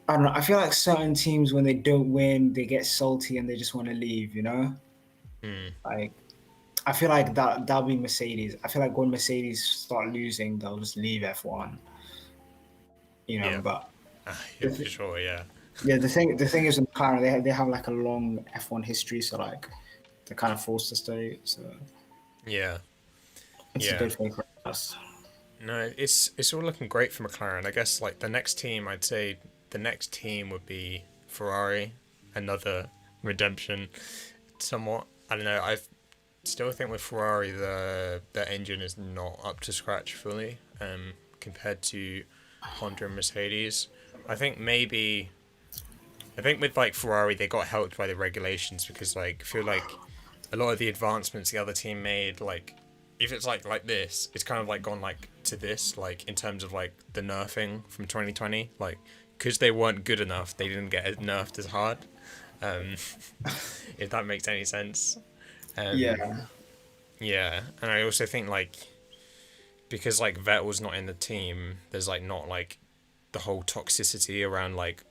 [SPEAKER 2] I don't know. I feel like certain teams when they don't win, they get salty and they just want to leave. Like I feel like that'll be Mercedes. I feel like when Mercedes start losing, they'll just leave F1.
[SPEAKER 1] Yeah,
[SPEAKER 2] But
[SPEAKER 1] yeah, for sure. Yeah,
[SPEAKER 2] yeah, the thing is with McLaren, they have like a long F1 history, so like they're kind of forced to stay. So
[SPEAKER 1] yeah,
[SPEAKER 2] it's a
[SPEAKER 1] yeah.
[SPEAKER 2] good thing for us.
[SPEAKER 1] No, it's all looking great for McLaren. I guess like the next team, I'd say the next team would be Ferrari. Another redemption, somewhat. I don't know. I still think with Ferrari the engine is not up to scratch fully. Compared to Honda and Mercedes. I think with like Ferrari they got helped by the regulations because like I feel like a lot of the advancements the other team made, like if it's like this, it's kind of like gone like to this, like in terms of like the nerfing from 2020, like because they weren't good enough, they didn't get nerfed as hard. Um, if that makes any sense.
[SPEAKER 2] Yeah,
[SPEAKER 1] Yeah, and I also think like because like Vettel's not in the team, there's like not like the whole toxicity around like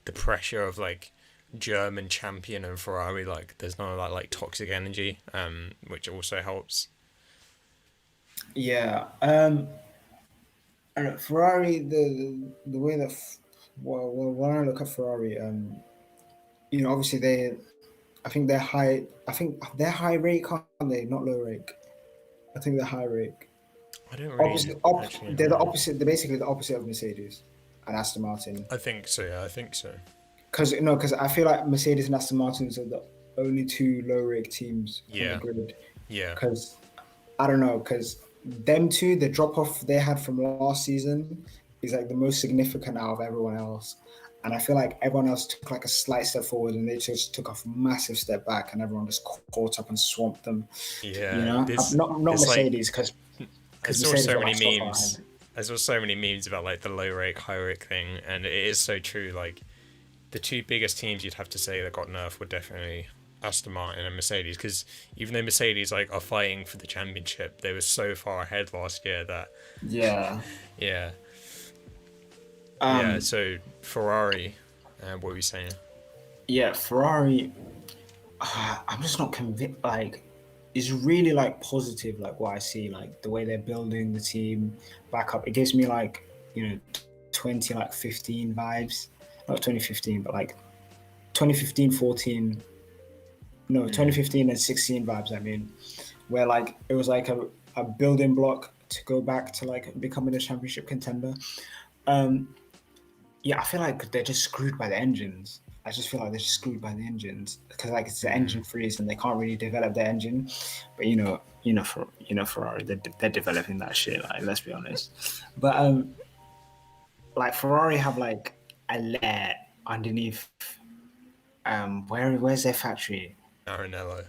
[SPEAKER 1] the pressure of like German champion and Ferrari. Like there's none of that like toxic energy, which also helps.
[SPEAKER 2] yeah. And Ferrari, the way that when I look at Ferrari, obviously I think they're high rake, aren't they? Not low rake. I think they're high rake.
[SPEAKER 1] I don't really
[SPEAKER 2] Opposite,
[SPEAKER 1] actually
[SPEAKER 2] they're the
[SPEAKER 1] know.
[SPEAKER 2] opposite. They're basically the opposite of Mercedes. and Aston Martin.
[SPEAKER 1] I think so. Yeah, I think so.
[SPEAKER 2] Because I feel like Mercedes and Aston Martins are the only two low rake teams on the
[SPEAKER 1] Yeah.
[SPEAKER 2] grid.
[SPEAKER 1] Yeah.
[SPEAKER 2] Because I don't know, because them two, the drop off they had from last season is like the most significant out of everyone else. And I feel like everyone else took like a slight step forward, and they just took a massive step back, and everyone just caught up and swamped them. You
[SPEAKER 1] Yeah.
[SPEAKER 2] know,
[SPEAKER 1] This
[SPEAKER 2] not
[SPEAKER 1] it's like
[SPEAKER 2] Mercedes, because
[SPEAKER 1] I saw
[SPEAKER 2] Mercedes
[SPEAKER 1] so
[SPEAKER 2] were
[SPEAKER 1] many
[SPEAKER 2] like so far
[SPEAKER 1] memes.
[SPEAKER 2] ahead.
[SPEAKER 1] I saw so many memes about like the low rake, high rake thing, and it is so true. Like the two biggest teams you'd have to say that got nerfed were definitely Aston Martin and Mercedes, because even though Mercedes like are fighting for the championship, they were so far ahead last year that
[SPEAKER 2] Yeah.
[SPEAKER 1] yeah, yeah.
[SPEAKER 2] Um.
[SPEAKER 1] So Ferrari, what were you saying?
[SPEAKER 2] Yeah. Ferrari. I'm just not convinced. Like, it's really like positive. Like what I see, like the way they're building the team back up. It gives me like 2015 vibes. Not 2015, but like 2015, 14. No, 2015 and 16 vibes. I mean, where like it was like a building block to go back to like becoming a championship contender. Um, yeah, I feel like they're just screwed by the engines. I just feel like they're just screwed by the engines because like it's the engine freeze and they can't really develop their engine. But Ferrari, they're developing that shit. Like, let's be honest. But like Ferrari have like a layer underneath. Where's their factory?
[SPEAKER 1] Maranello.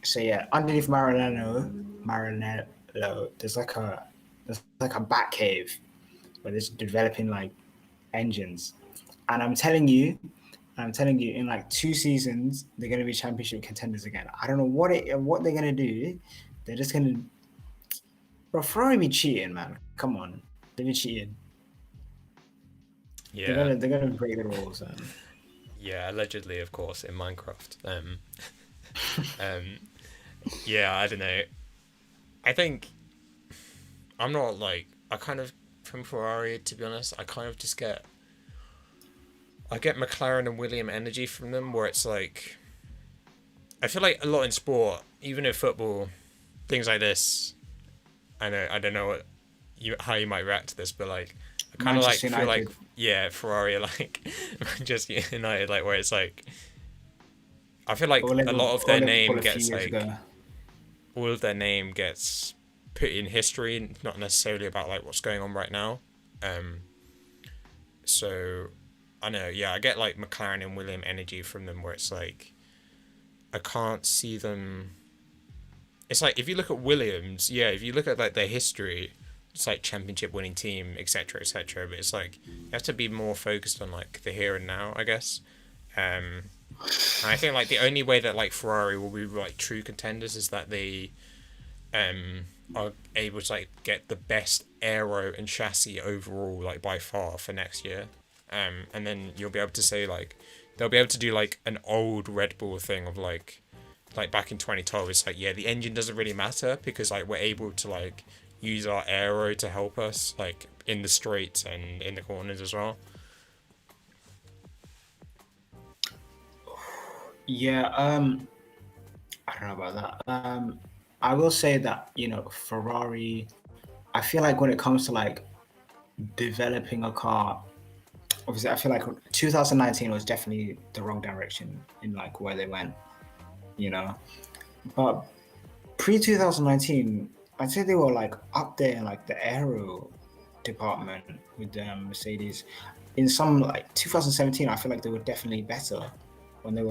[SPEAKER 2] So yeah, underneath Maranello, there's like a bat cave where they're developing like engines, and I'm telling you, in like 2 seasons, they're gonna be championship contenders again. I don't know what they're gonna do. They're just gonna, bro. Ferrari be cheating, man. Come on, they be cheating. They're
[SPEAKER 1] Yeah,
[SPEAKER 2] gonna they're gonna break the rules.
[SPEAKER 1] yeah. Allegedly, of course, in Minecraft. Um, yeah. I don't know. I think I'm not like I kind of from Ferrari, to be honest. I kind of just I get McLaren and William energy from them, where it's like I feel like a lot in sport, even in football, things like this. I don't know how you might react to this, but like I kind of like
[SPEAKER 2] Manchester
[SPEAKER 1] feel like
[SPEAKER 2] United.
[SPEAKER 1] yeah, Ferrari are like Manchester United, like where it's like I feel like a lot of their name
[SPEAKER 2] A few
[SPEAKER 1] gets
[SPEAKER 2] years
[SPEAKER 1] like
[SPEAKER 2] ago.
[SPEAKER 1] all of their name gets put in history, not necessarily about like what's going on right now. So I know, yeah, I get like McLaren and William energy from them, where it's like I can't see them. It's like if you look at Williams, yeah, if you look at like their history, it's like championship winning team, etc., etc. But it's like you have to be more focused on like the here and now, I guess. And I think like the only way that like Ferrari will be like true contenders is that they are able to like get the best aero and chassis overall like by far for next year. And then you'll be able to say like they'll be able to do like an old Red Bull thing of like back in 2012. It's like, yeah, the engine doesn't really matter because like we're able to like use our aero to help us like in the straights and in the corners as well.
[SPEAKER 2] Yeah, I don't know about that. I will say that Ferrari. I feel like when it comes to like developing a car, obviously, I feel like 2019 was definitely the wrong direction in like where they went. You know, but pre 2019, I'd say they were like up there in like the aero department with Mercedes. In some like 2017, I feel like they were definitely better when they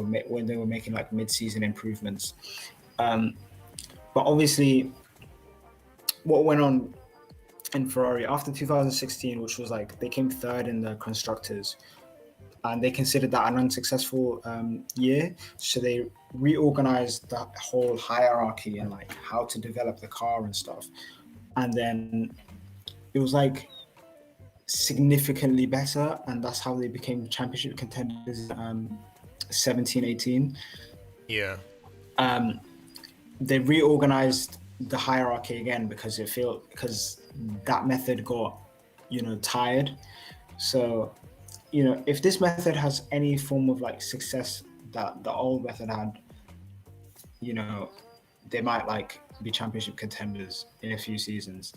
[SPEAKER 2] were making like mid-season improvements. Um, but obviously, what went on in Ferrari after 2016, which was like they came third in the constructors, and they considered that an unsuccessful year. So they reorganized the whole hierarchy and like how to develop the car and stuff. And then it was like significantly better, and that's how they became championship contenders. 17, 18.
[SPEAKER 1] Yeah.
[SPEAKER 2] They reorganized the hierarchy again because that method got tired. So if this method has any form of like success that the old method had, they might like be championship contenders in a few seasons.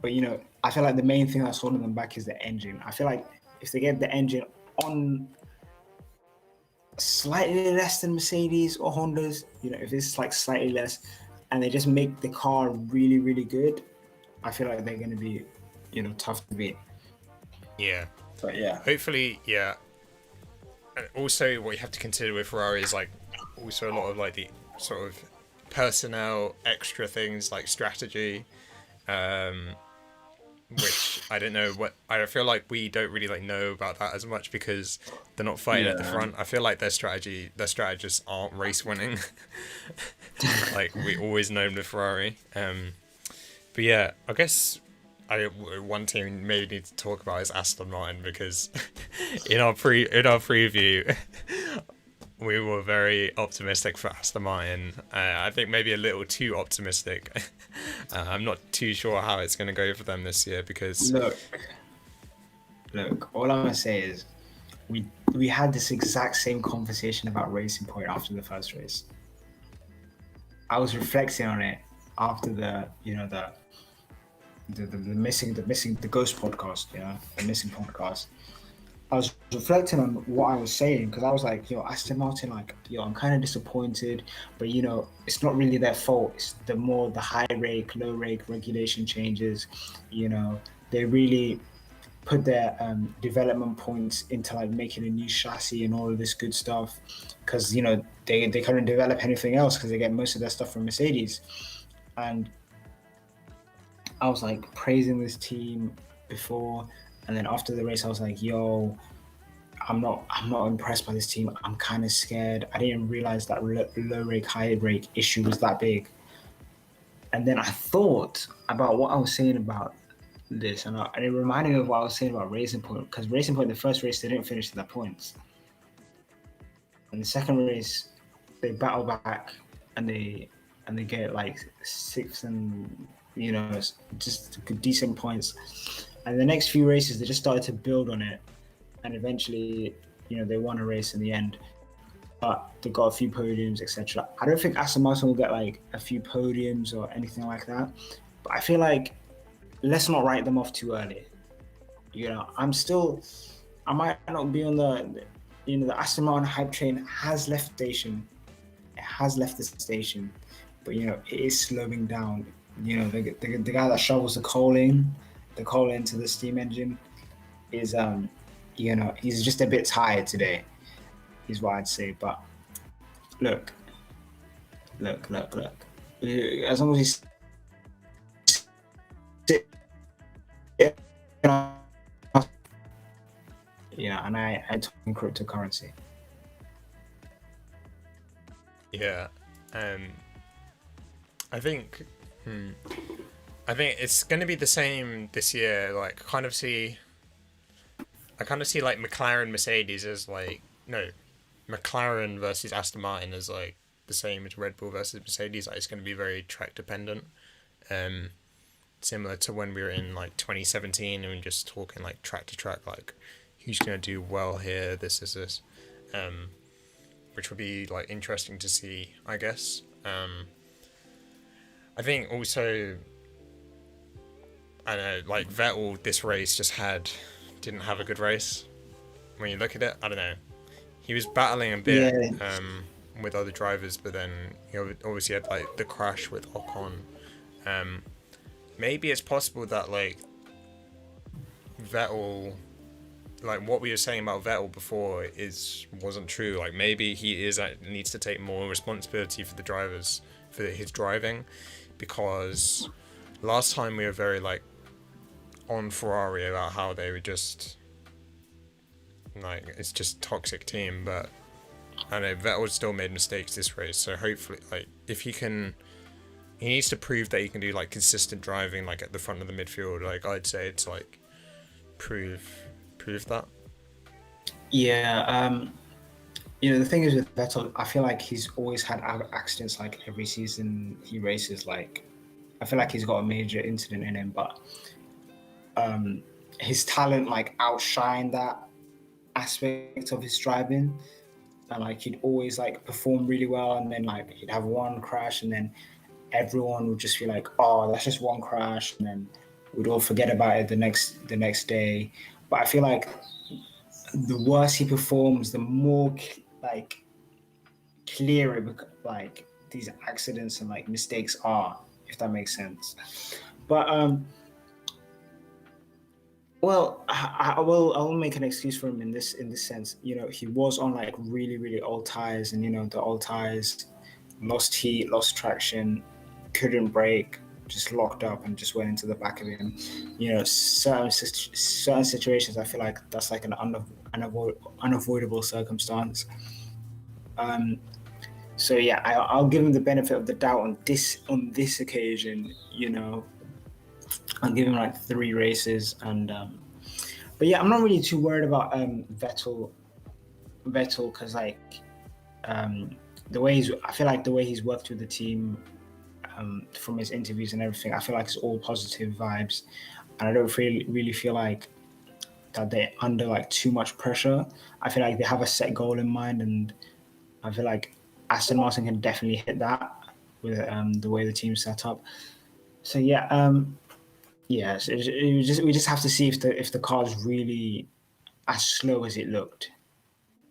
[SPEAKER 2] But I feel like the main thing that's holding them back is the engine. I feel like if they get the engine on slightly less than Mercedes or Hondas, if it's like slightly less, and they just make the car really, really good, I feel like they're going to be, tough to beat.
[SPEAKER 1] Yeah.
[SPEAKER 2] But yeah.
[SPEAKER 1] Hopefully, yeah. And also, what you have to consider with Ferrari is like also a lot of like the sort of personnel extra things like strategy, which I don't know what I feel like we don't really like know about that as much because they're not fighting at the front. I feel like their strategists aren't race winning, like we always known with Ferrari. But yeah, I guess one team maybe need to talk about is Aston Martin because in our preview we were very optimistic for Aston Martin. I think maybe a little too optimistic. I'm not too sure how it's going to go for them this year because
[SPEAKER 2] look. All I'm gonna say is, we had this exact same conversation about Racing Point after the first race. I was reflecting on it after the ghost podcast, the missing podcast. I was reflecting on what I was saying because I was like, Aston Martin, like, I'm kind of disappointed, but it's not really their fault. It's the high rake, low rake regulation changes. They really put their development points into like making a new chassis and all of this good stuff because they couldn't develop anything else because they get most of their stuff from Mercedes. And I was like praising this team before, and then after the race I was like, I'm not impressed by this team. I'm kind of scared. I didn't realize that low rake high rake issue was that big. And then I thought about what I was saying about this, and it reminded me of what I was saying about Racing Point, because Racing Point, the first race, they didn't finish to their points. And the second race, they battle back and they get like 6 and just decent points. And the next few races, they just started to build on it, and eventually, they won a race in the end. But they got a few podiums, etc. I don't think Aston Martin will get like a few podiums or anything like that. But I feel like let's not write them off too early. I might not be on the Aston Martin hype train has left station. It has left the station, but it is slowing down. The guy that shovels the coal into the steam engine is he's just a bit tired today, is what I'd say. But look. As long as and I talk in cryptocurrency.
[SPEAKER 1] yeah, I think it's going to be the same this year. Like, I kind of see like McLaren Mercedes as like McLaren versus Aston Martin as like the same as Red Bull versus Mercedes. Like, it's going to be very track dependent. Similar to when we were in like 2017 and we were just talking like track to track, like who's going to do well here, this, which would be like interesting to see, I guess. I think also, I know, like Vettel this race didn't have a good race. When you look at it, I don't know. He was battling a bit with other drivers, but then he obviously had like the crash with Ocon. Maybe it's possible that like Vettel, like what we were saying about Vettel before wasn't true. Like maybe he needs to take more responsibility for the drivers, for his driving, because last time we were very like on Ferrari about how they were just like, it's just toxic team. But I know Vettel still made mistakes this race, so hopefully like if he needs to prove that he can do like consistent driving like at the front of the midfield. Like I'd say it's like prove that.
[SPEAKER 2] Yeah, the thing is with Vettel, I feel like he's always had accidents. Like every season he races, like I feel like he's got a major incident in him, but his talent like outshined that aspect of his driving, and like he'd always like perform really well, and then like he'd have one crash, and then everyone would just be like, oh, that's just one crash, and then we'd all forget about it the next day. But I feel like the worse he performs, the more like clearer like these accidents and like mistakes are, if that makes sense. But well, I will make an excuse for him in this sense. He was on like really really old tires, and the old tires lost heat, lost traction, couldn't brake, just locked up and just went into the back of him. Certain situations, I feel like that's like an unavoidable circumstance. Um, so yeah, I'll give him the benefit of the doubt on this occasion. I'll give him like 3 races, and but yeah, I'm not really too worried about Vettel, because like I feel like the way he's worked with the team, from his interviews and everything, I feel like it's all positive vibes, and I don't really feel like that they're under like too much pressure. I feel like they have a set goal in mind, and I feel like Aston Martin can definitely hit that with the way the team's set up. So yeah, yes, we just have to see if the car is really as slow as it looked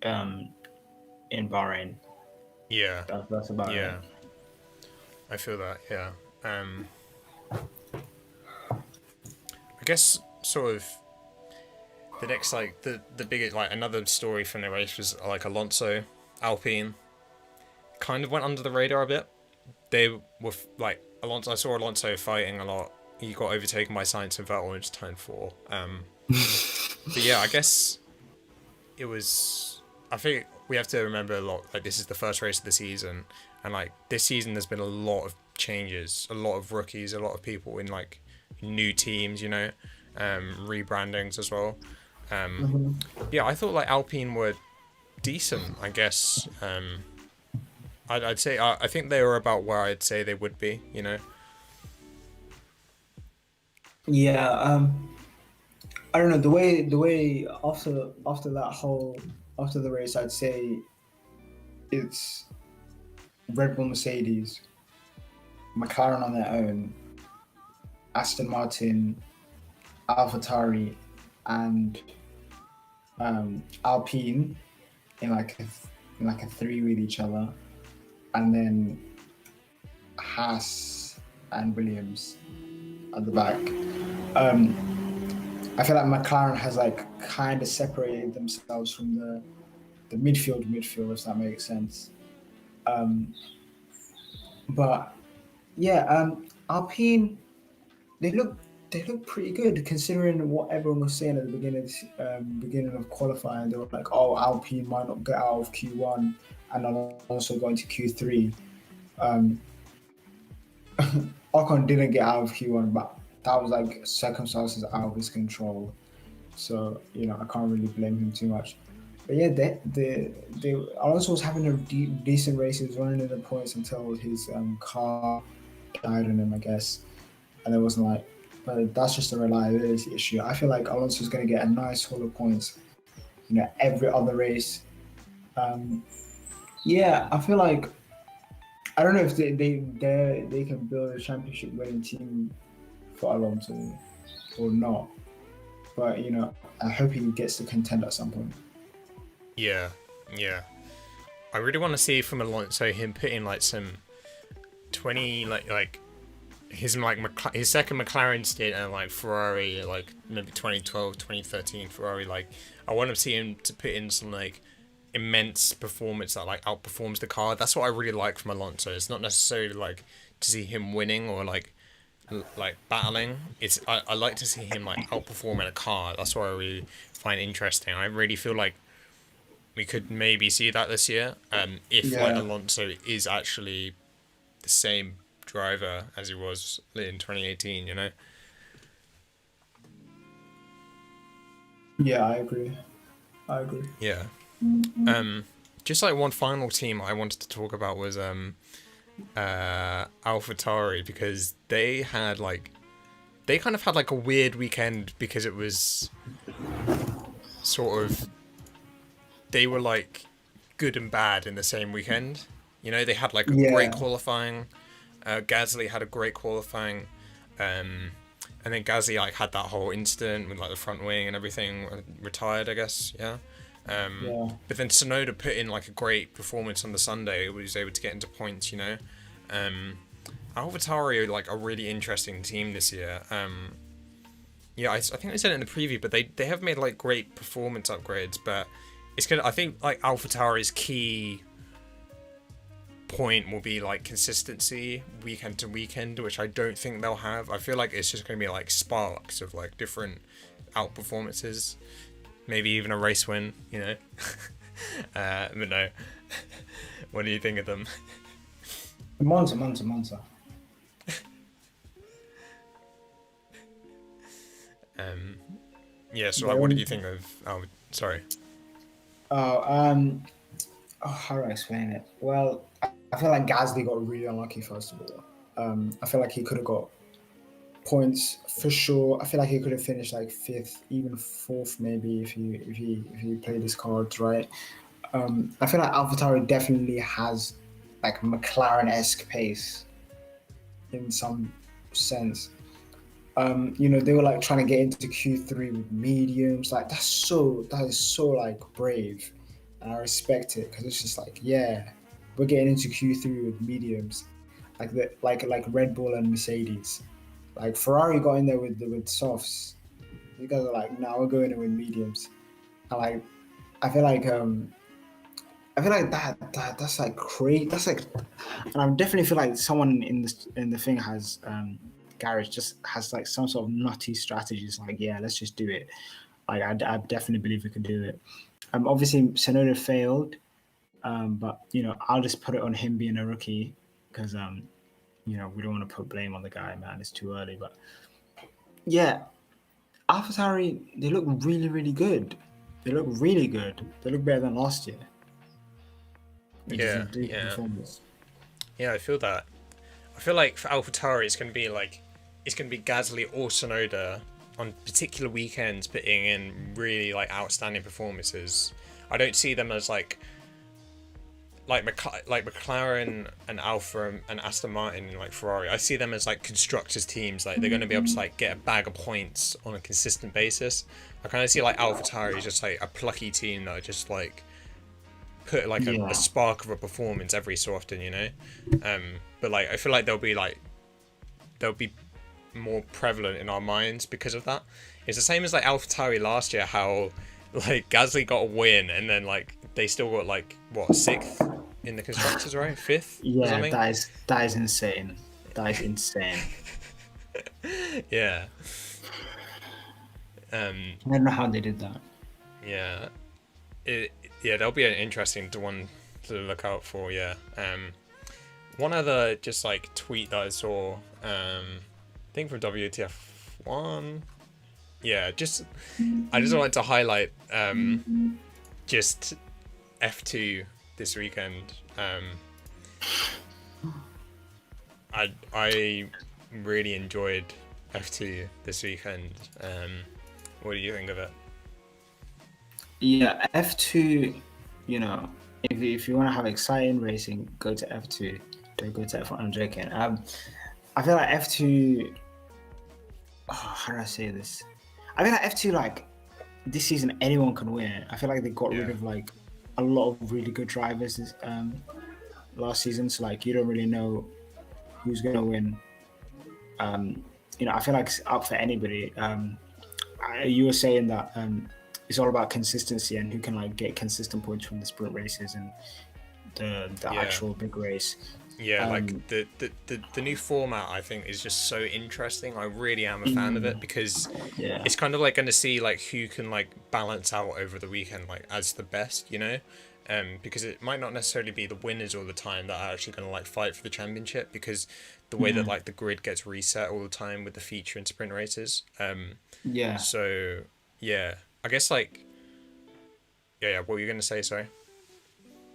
[SPEAKER 2] um, in Bahrain.
[SPEAKER 1] Yeah,
[SPEAKER 2] That's about it.
[SPEAKER 1] yeah, I feel that. Yeah, I guess sort of the next like the biggest like another story from the race was like Alonso, Alpine, kind of went under the radar a bit. They were like Alonso. I saw Alonso fighting a lot. He got overtaken by Sainz and Vettel in just turn 4. But yeah, I guess it was. I think we have to remember a lot. Like this is the first race of the season, and like this season, there's been a lot of changes, a lot of rookies, a lot of people in like new teams. Rebrandings as well. Yeah, I thought like Alpine were decent. I guess. I'd say I think they were about where I'd say they would be.
[SPEAKER 2] Yeah, I don't know the way after the race, I'd say it's Red Bull, Mercedes, McLaren on their own, Aston Martin, AlphaTauri, and Alpine in like a three with each other, and then Haas and Williams at the back. I feel like McLaren has like kind of separated themselves from the midfield, if that makes sense. But yeah, Alpine, they look pretty good considering what everyone was saying at the beginning of qualifying. They were like, "Oh, Alpine might not get out of Q1 and also going to Q3." Ocon didn't get out of Q1, but that was like circumstances out of his control. So I can't really blame him too much. But yeah, they Alonso was having a decent race. He was running in the points until his car died on him, I guess. And it wasn't like, but that's just a reliability issue. I feel like Alonso's going to get a nice haul of points, every other race. Yeah, I feel like I don't know if they can build a championship winning team for Alonso or not, but I hope he gets to contend at some point.
[SPEAKER 1] Yeah, yeah. I really want to see from Alonso him putting like some 20 like his his second McLaren stint and like Ferrari, like maybe 2012, 2013 Ferrari. Like I want to see him to put in some like immense performance that like outperforms the car. That's what I really like from Alonso. It's not necessarily like to see him winning or like battling. It's I like to see him like outperforming a car. That's what I really find interesting. I really feel like we could maybe see that this year. If like Alonso is actually the same driver as he was in 2018,
[SPEAKER 2] Yeah, I agree.
[SPEAKER 1] Yeah. Just like one final team I wanted to talk about was AlphaTauri, because they kind of had like a weird weekend because it was sort of, they were like good and bad in the same weekend. They had like a great qualifying. Gasly had a great qualifying, and and then Gasly like had that whole incident with like the front wing and everything, retired, I guess. Yeah.
[SPEAKER 2] Yeah.
[SPEAKER 1] But then Tsunoda put in like a great performance on the Sunday. He was able to get into points, you know. AlphaTauri are like a really interesting team this year. Yeah, I think I said it in the preview, but they have made like great performance upgrades. But it's gonna, I think like AlphaTauri's key point will be like consistency weekend to weekend, which I don't think they'll have. I feel like it's just gonna be like sparks of like different out performances, maybe even a race win, you know. But no. What do you think of them?
[SPEAKER 2] Monza.
[SPEAKER 1] Yeah, so like, what did you think of? Oh, sorry.
[SPEAKER 2] Oh, how do I explain it? Well, I feel like Gasly got really unlucky first of all. I feel like he could have got points for sure. I feel like he could have finished like fifth, even fourth, maybe if he played his cards right. I feel like AlphaTauri definitely has like McLaren-esque pace in some sense. They were like trying to get into Q3 with mediums. Like that is so like brave, and I respect it because it's just like, yeah, we're getting into Q3 with mediums, like Red Bull and Mercedes. Like Ferrari got in there with softs. You guys are like, no, we're going in with mediums. And like, I feel like that's like crazy. That's like, and I definitely feel like someone in the thing has garage just has like some sort of nutty strategies. Like, yeah, let's just do it. Like, I definitely believe we can do it. Obviously, Sonoda failed, but I'll just put it on him being a rookie because we don't want to put blame on the guy, man. It's too early, but yeah, AlphaTauri, they look really, really good. They look really good. They look better than last year.
[SPEAKER 1] Yeah. Yeah, I feel that. I feel like for AlphaTauri, it's gonna be Gasly or Tsunoda on particular weekends putting in really like outstanding performances. I don't see them as like McLaren and Alfa and Aston Martin and like Ferrari. I see them as like constructors teams. Like they're going to be able to like get a bag of points on a consistent basis. I kind of see like AlphaTauri as just like a plucky team that just like put like a spark of a performance every so often, you know. But like I feel like they'll be more prevalent in our minds because of that. It's the same as like AlphaTauri last year, how like Gasly got a win and then like they still got like what, sixth in the constructors, right? Fifth?
[SPEAKER 2] Yeah, that is insane. That is insane.
[SPEAKER 1] Yeah.
[SPEAKER 2] I don't know how they did that.
[SPEAKER 1] Yeah. That'll be an interesting one to look out for. Yeah. One other just like tweet that I saw, I think from WTF1. Yeah, I just wanted to highlight just F2 this weekend. I really enjoyed F2 this weekend. What do you think of it?
[SPEAKER 2] Yeah, F2, if you want to have exciting racing, go to F2. Don't go to F1. I'm joking. I feel like F2, how do I say this? I feel like F2, like, this season, anyone can win. I feel like they got rid of, like, a lot of really good drivers this, last season. So, like, you don't really know who's going to win. I feel like it's up for anybody. You were saying that it's all about consistency and who can, like, get consistent points from the sprint races and the actual big race.
[SPEAKER 1] Yeah, like the new format I think is just so interesting. I really am a fan of it because it's kind of like going to see like who can like balance out over the weekend like as the best, you know, because it might not necessarily be the winners all the time that are actually going to like fight for the championship because the way that like the grid gets reset all the time with the feature and sprint races. So yeah, I guess like what were you going to say? Sorry.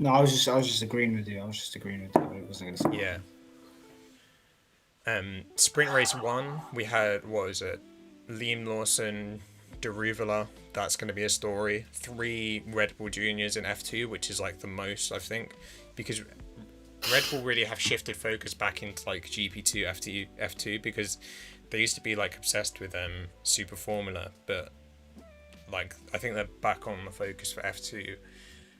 [SPEAKER 2] No, I was just agreeing with you. I wasn't going to say.
[SPEAKER 1] Yeah. Sprint race 1, we had, what was it? Liam Lawson, Deruvula, that's going to be a story. 3 Red Bull Juniors in F2, which is like the most, I think, because Red Bull really have shifted focus back into like GP2, F2, because they used to be like obsessed with Super Formula, but like I think they're back on the focus for F2.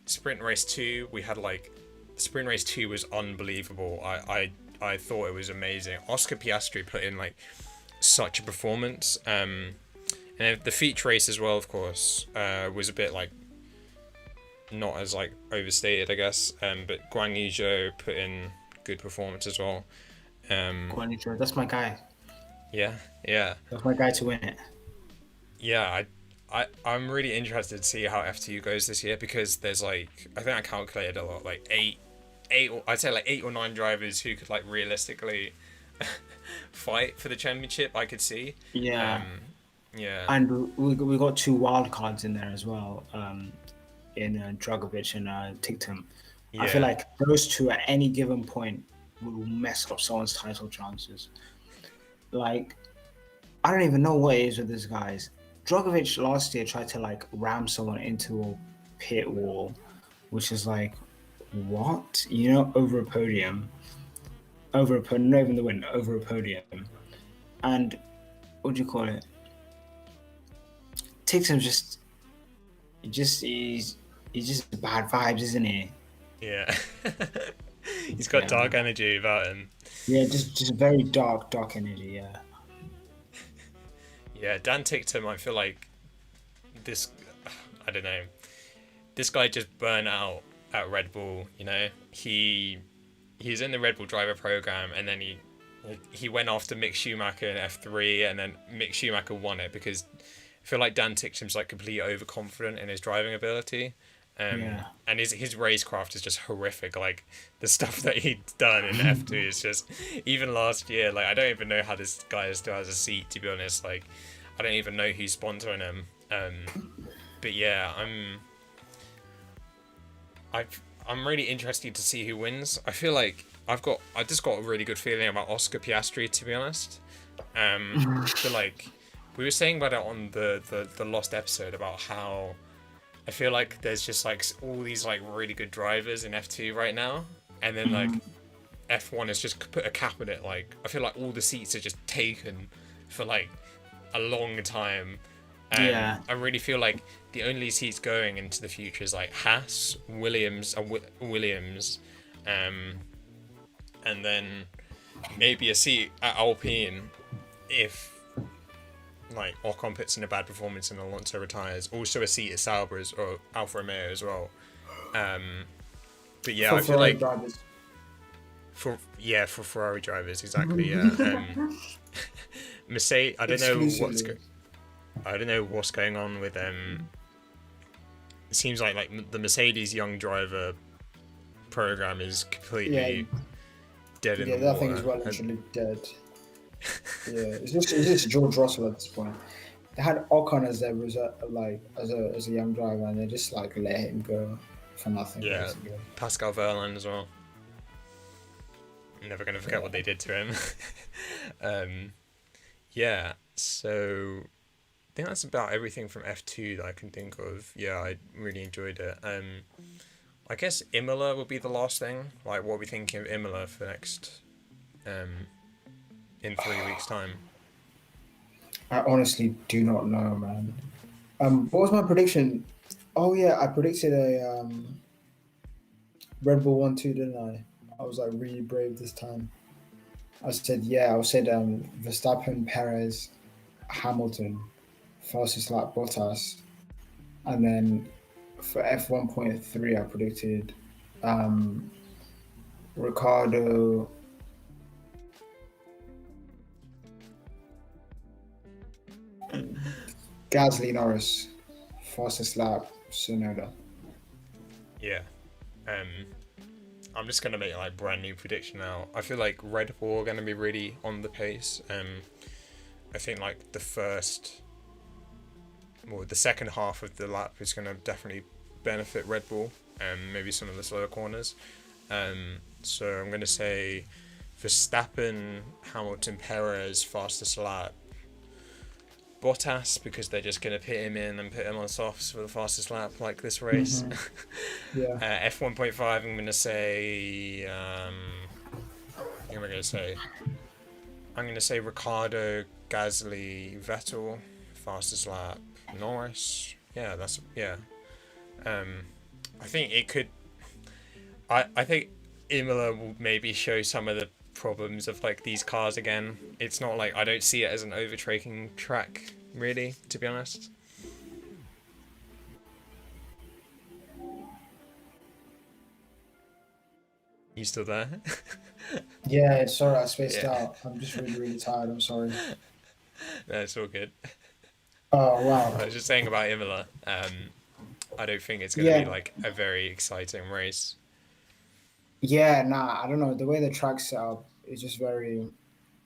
[SPEAKER 1] Sprint Race 2, we had like Sprint Race 2 was unbelievable. I thought it was amazing. Oscar Piastri put in like such a performance. And the feature race as well, of course, was a bit like not as like overstated, I guess. But Guang Yu Zhou put in good performance as well.
[SPEAKER 2] Guan Yu Zhou, that's my guy.
[SPEAKER 1] Yeah.
[SPEAKER 2] That's my guy to win it.
[SPEAKER 1] Yeah, I'm really interested to see how F2 goes this year, because there's like, I think I calculated a lot, like I'd say like 8 or 9 drivers who could like realistically fight for the championship. I could see.
[SPEAKER 2] Yeah.
[SPEAKER 1] Yeah.
[SPEAKER 2] And we got 2 wild cards in there as well, in Dragovic and Tictum. I feel
[SPEAKER 1] Yeah.
[SPEAKER 2] like those 2 at any given point will mess up someone's title chances. Like, I don't even know what it is with these guys. Dragovic last year tried to like ram someone into a pit wall, which is like, what? You know, over a podium. Not even the win, over a podium. And what do you call it? Tictum's he's just bad vibes, isn't he?
[SPEAKER 1] Yeah. He's got dark energy about him.
[SPEAKER 2] Yeah, just very dark energy, yeah.
[SPEAKER 1] Yeah, Dan Tictum, I feel like this, I don't know, this guy just burned out at Red Bull, you know? He's in the Red Bull driver program, and then he went after Mick Schumacher in F3, and then Mick Schumacher won it, because I feel like Dan Tictum's like completely overconfident in his driving ability. And his racecraft is just horrific. Like the stuff that he'd done in F2 is just, even last year, like I don't even know how this guy still has a seat, to be honest. Like I don't even know who's sponsoring him. But yeah, I'm really interested to see who wins. I feel like I just got a really good feeling about Oscar Piastri, to be honest. I feel like we were saying about it on the Lost episode about how I feel like there's just like all these like really good drivers in F2 right now, and then like F1 has just put a cap on it. Like I feel like all the seats are just taken for like a long time. I really feel like the only seats going into the future is like HAAS, Williams, and then maybe a seat at Alpine if like Ocon puts in a bad performance and Alonso retires. Also a seat at Sauber or Alfa Romeo as well. But yeah, I feel like
[SPEAKER 2] drivers.
[SPEAKER 1] for Ferrari drivers, exactly. Yeah. Mercedes. I don't know what's going on with It seems like the Mercedes young driver program is completely dead in the water.
[SPEAKER 4] Yeah, that thing is well literally dead. Yeah, it's just George Russell at this point. They had Ocon as their as a young driver, and they just like let him go for nothing.
[SPEAKER 1] Yeah,
[SPEAKER 4] basically.
[SPEAKER 1] Pascal Wehrlein as well. I'm never gonna forget what they did to him. Yeah, so I think that's about everything from F2 that I can think of. Yeah, I really enjoyed it. I guess Imola will be the last thing. Like, what are we thinking of Imola for next? In 3 weeks' time.
[SPEAKER 4] I honestly do not know, man. What was my prediction? Oh yeah, I predicted a Red Bull 1-2, didn't I? I was like really brave this time. I said Verstappen, Perez, Hamilton, fastest lap Bottas, and then for F1.3 I predicted Ricardo, Gasly, Norris, fastest lap Tsunoda.
[SPEAKER 1] Yeah. I'm just gonna make like brand new prediction now. I feel like Red Bull are gonna be really on the pace. I think like the second half of the lap is gonna definitely benefit Red Bull. Maybe some of the slower corners. So I'm gonna say Verstappen, Hamilton, Perez, fastest lap. Bottas, because they're just going to pit him in and put him on softs for the fastest lap like this race.
[SPEAKER 4] Yeah.
[SPEAKER 1] F1.5, I'm going to say... what am I going to say? I'm going to say Ricardo, Gasly, Vettel, fastest lap, Norris. Yeah, I think it could. I think Imola will maybe show some of the problems of like these cars again. It's not like I don't see it as an overtaking track, really, to be honest. You still there?
[SPEAKER 4] Yeah, sorry, I spaced
[SPEAKER 1] Yeah.
[SPEAKER 4] out. I'm just really, really tired. I'm sorry.
[SPEAKER 1] No, it's all good.
[SPEAKER 4] Oh wow.
[SPEAKER 1] I was just saying about Imola. I don't think it's going to be
[SPEAKER 4] Yeah,
[SPEAKER 1] like a very exciting race.
[SPEAKER 4] yeah. Nah, I don't know. The way the track's set up is just very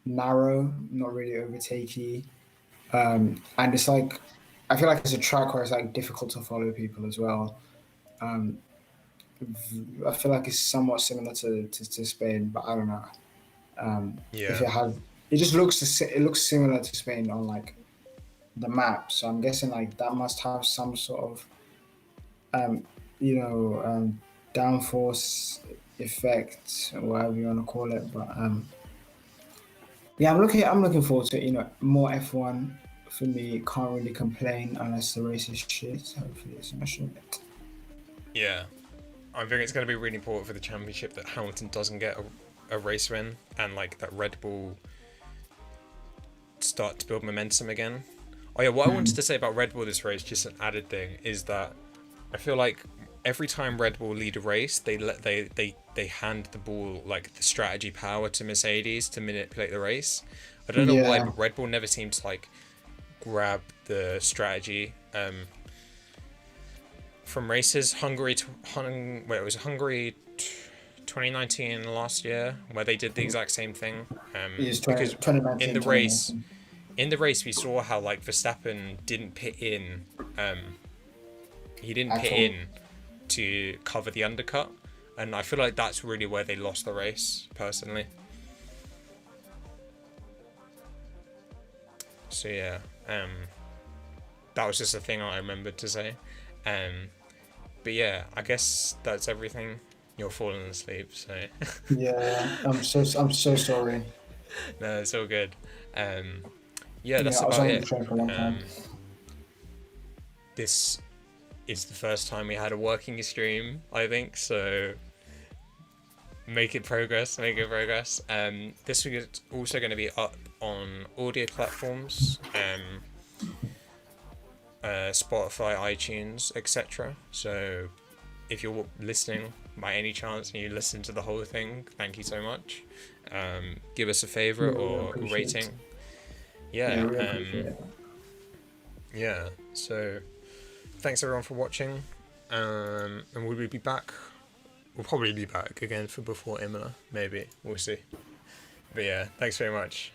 [SPEAKER 4] narrow, not really overtakey. And it's like I feel like it's a track where it's like difficult to follow people as well. Um, I feel like it's somewhat similar to Spain, but I don't know. If
[SPEAKER 1] Yeah.
[SPEAKER 4] it has, it looks similar to Spain on like the map. So I'm guessing like that must have some sort of um, you know downforce effect or whatever you want to call it. But yeah, I'm looking forward to it. More F1 for me. Can't really complain unless the race is shit. Hopefully it's not shit.
[SPEAKER 1] Yeah. I think it's going to be really important for the championship that Hamilton doesn't get a race win and like that Red Bull start to build momentum again. Oh yeah, what I wanted to say about Red Bull this race, just an added thing, is that I feel like every time Red Bull lead a race, they hand the ball like the strategy power to Mercedes to manipulate the race. I don't know why,
[SPEAKER 4] Yeah,
[SPEAKER 1] but Red Bull never seemed to like grab the strategy. From races, it was Hungary 2019 last year where they did the exact same thing.
[SPEAKER 4] it's
[SPEAKER 1] Because
[SPEAKER 4] 2019,
[SPEAKER 1] in the race,
[SPEAKER 4] 2019.
[SPEAKER 1] we saw how like Verstappen didn't pit in. He didn't
[SPEAKER 4] At
[SPEAKER 1] pit
[SPEAKER 4] all.
[SPEAKER 1] in to cover the undercut, and I feel like that's really where they lost the race, personally. So yeah, that was just a thing I remembered to say. But yeah, I guess that's everything. You're falling asleep, so
[SPEAKER 4] Yeah, I'm so sorry.
[SPEAKER 1] no, it's all good. Yeah,
[SPEAKER 4] Yeah,
[SPEAKER 1] that's
[SPEAKER 4] I was
[SPEAKER 1] about
[SPEAKER 4] on the
[SPEAKER 1] it.
[SPEAKER 4] train for a long time.
[SPEAKER 1] This is the first time we had a working stream, I think, so make it progress. This week is also going to be up on audio platforms, Spotify, iTunes, etc. So if you're listening by any chance and you listen to the whole thing, thank you so much. Give us a favorite
[SPEAKER 4] Yeah, really
[SPEAKER 1] or
[SPEAKER 4] appreciate
[SPEAKER 1] rating.
[SPEAKER 4] it. Yeah,
[SPEAKER 1] Yeah,
[SPEAKER 4] really appreciate it.
[SPEAKER 1] yeah. So thanks everyone for watching. And we'll be back. We'll probably be back again for before Imola. Maybe. We'll see. But yeah, thanks very much.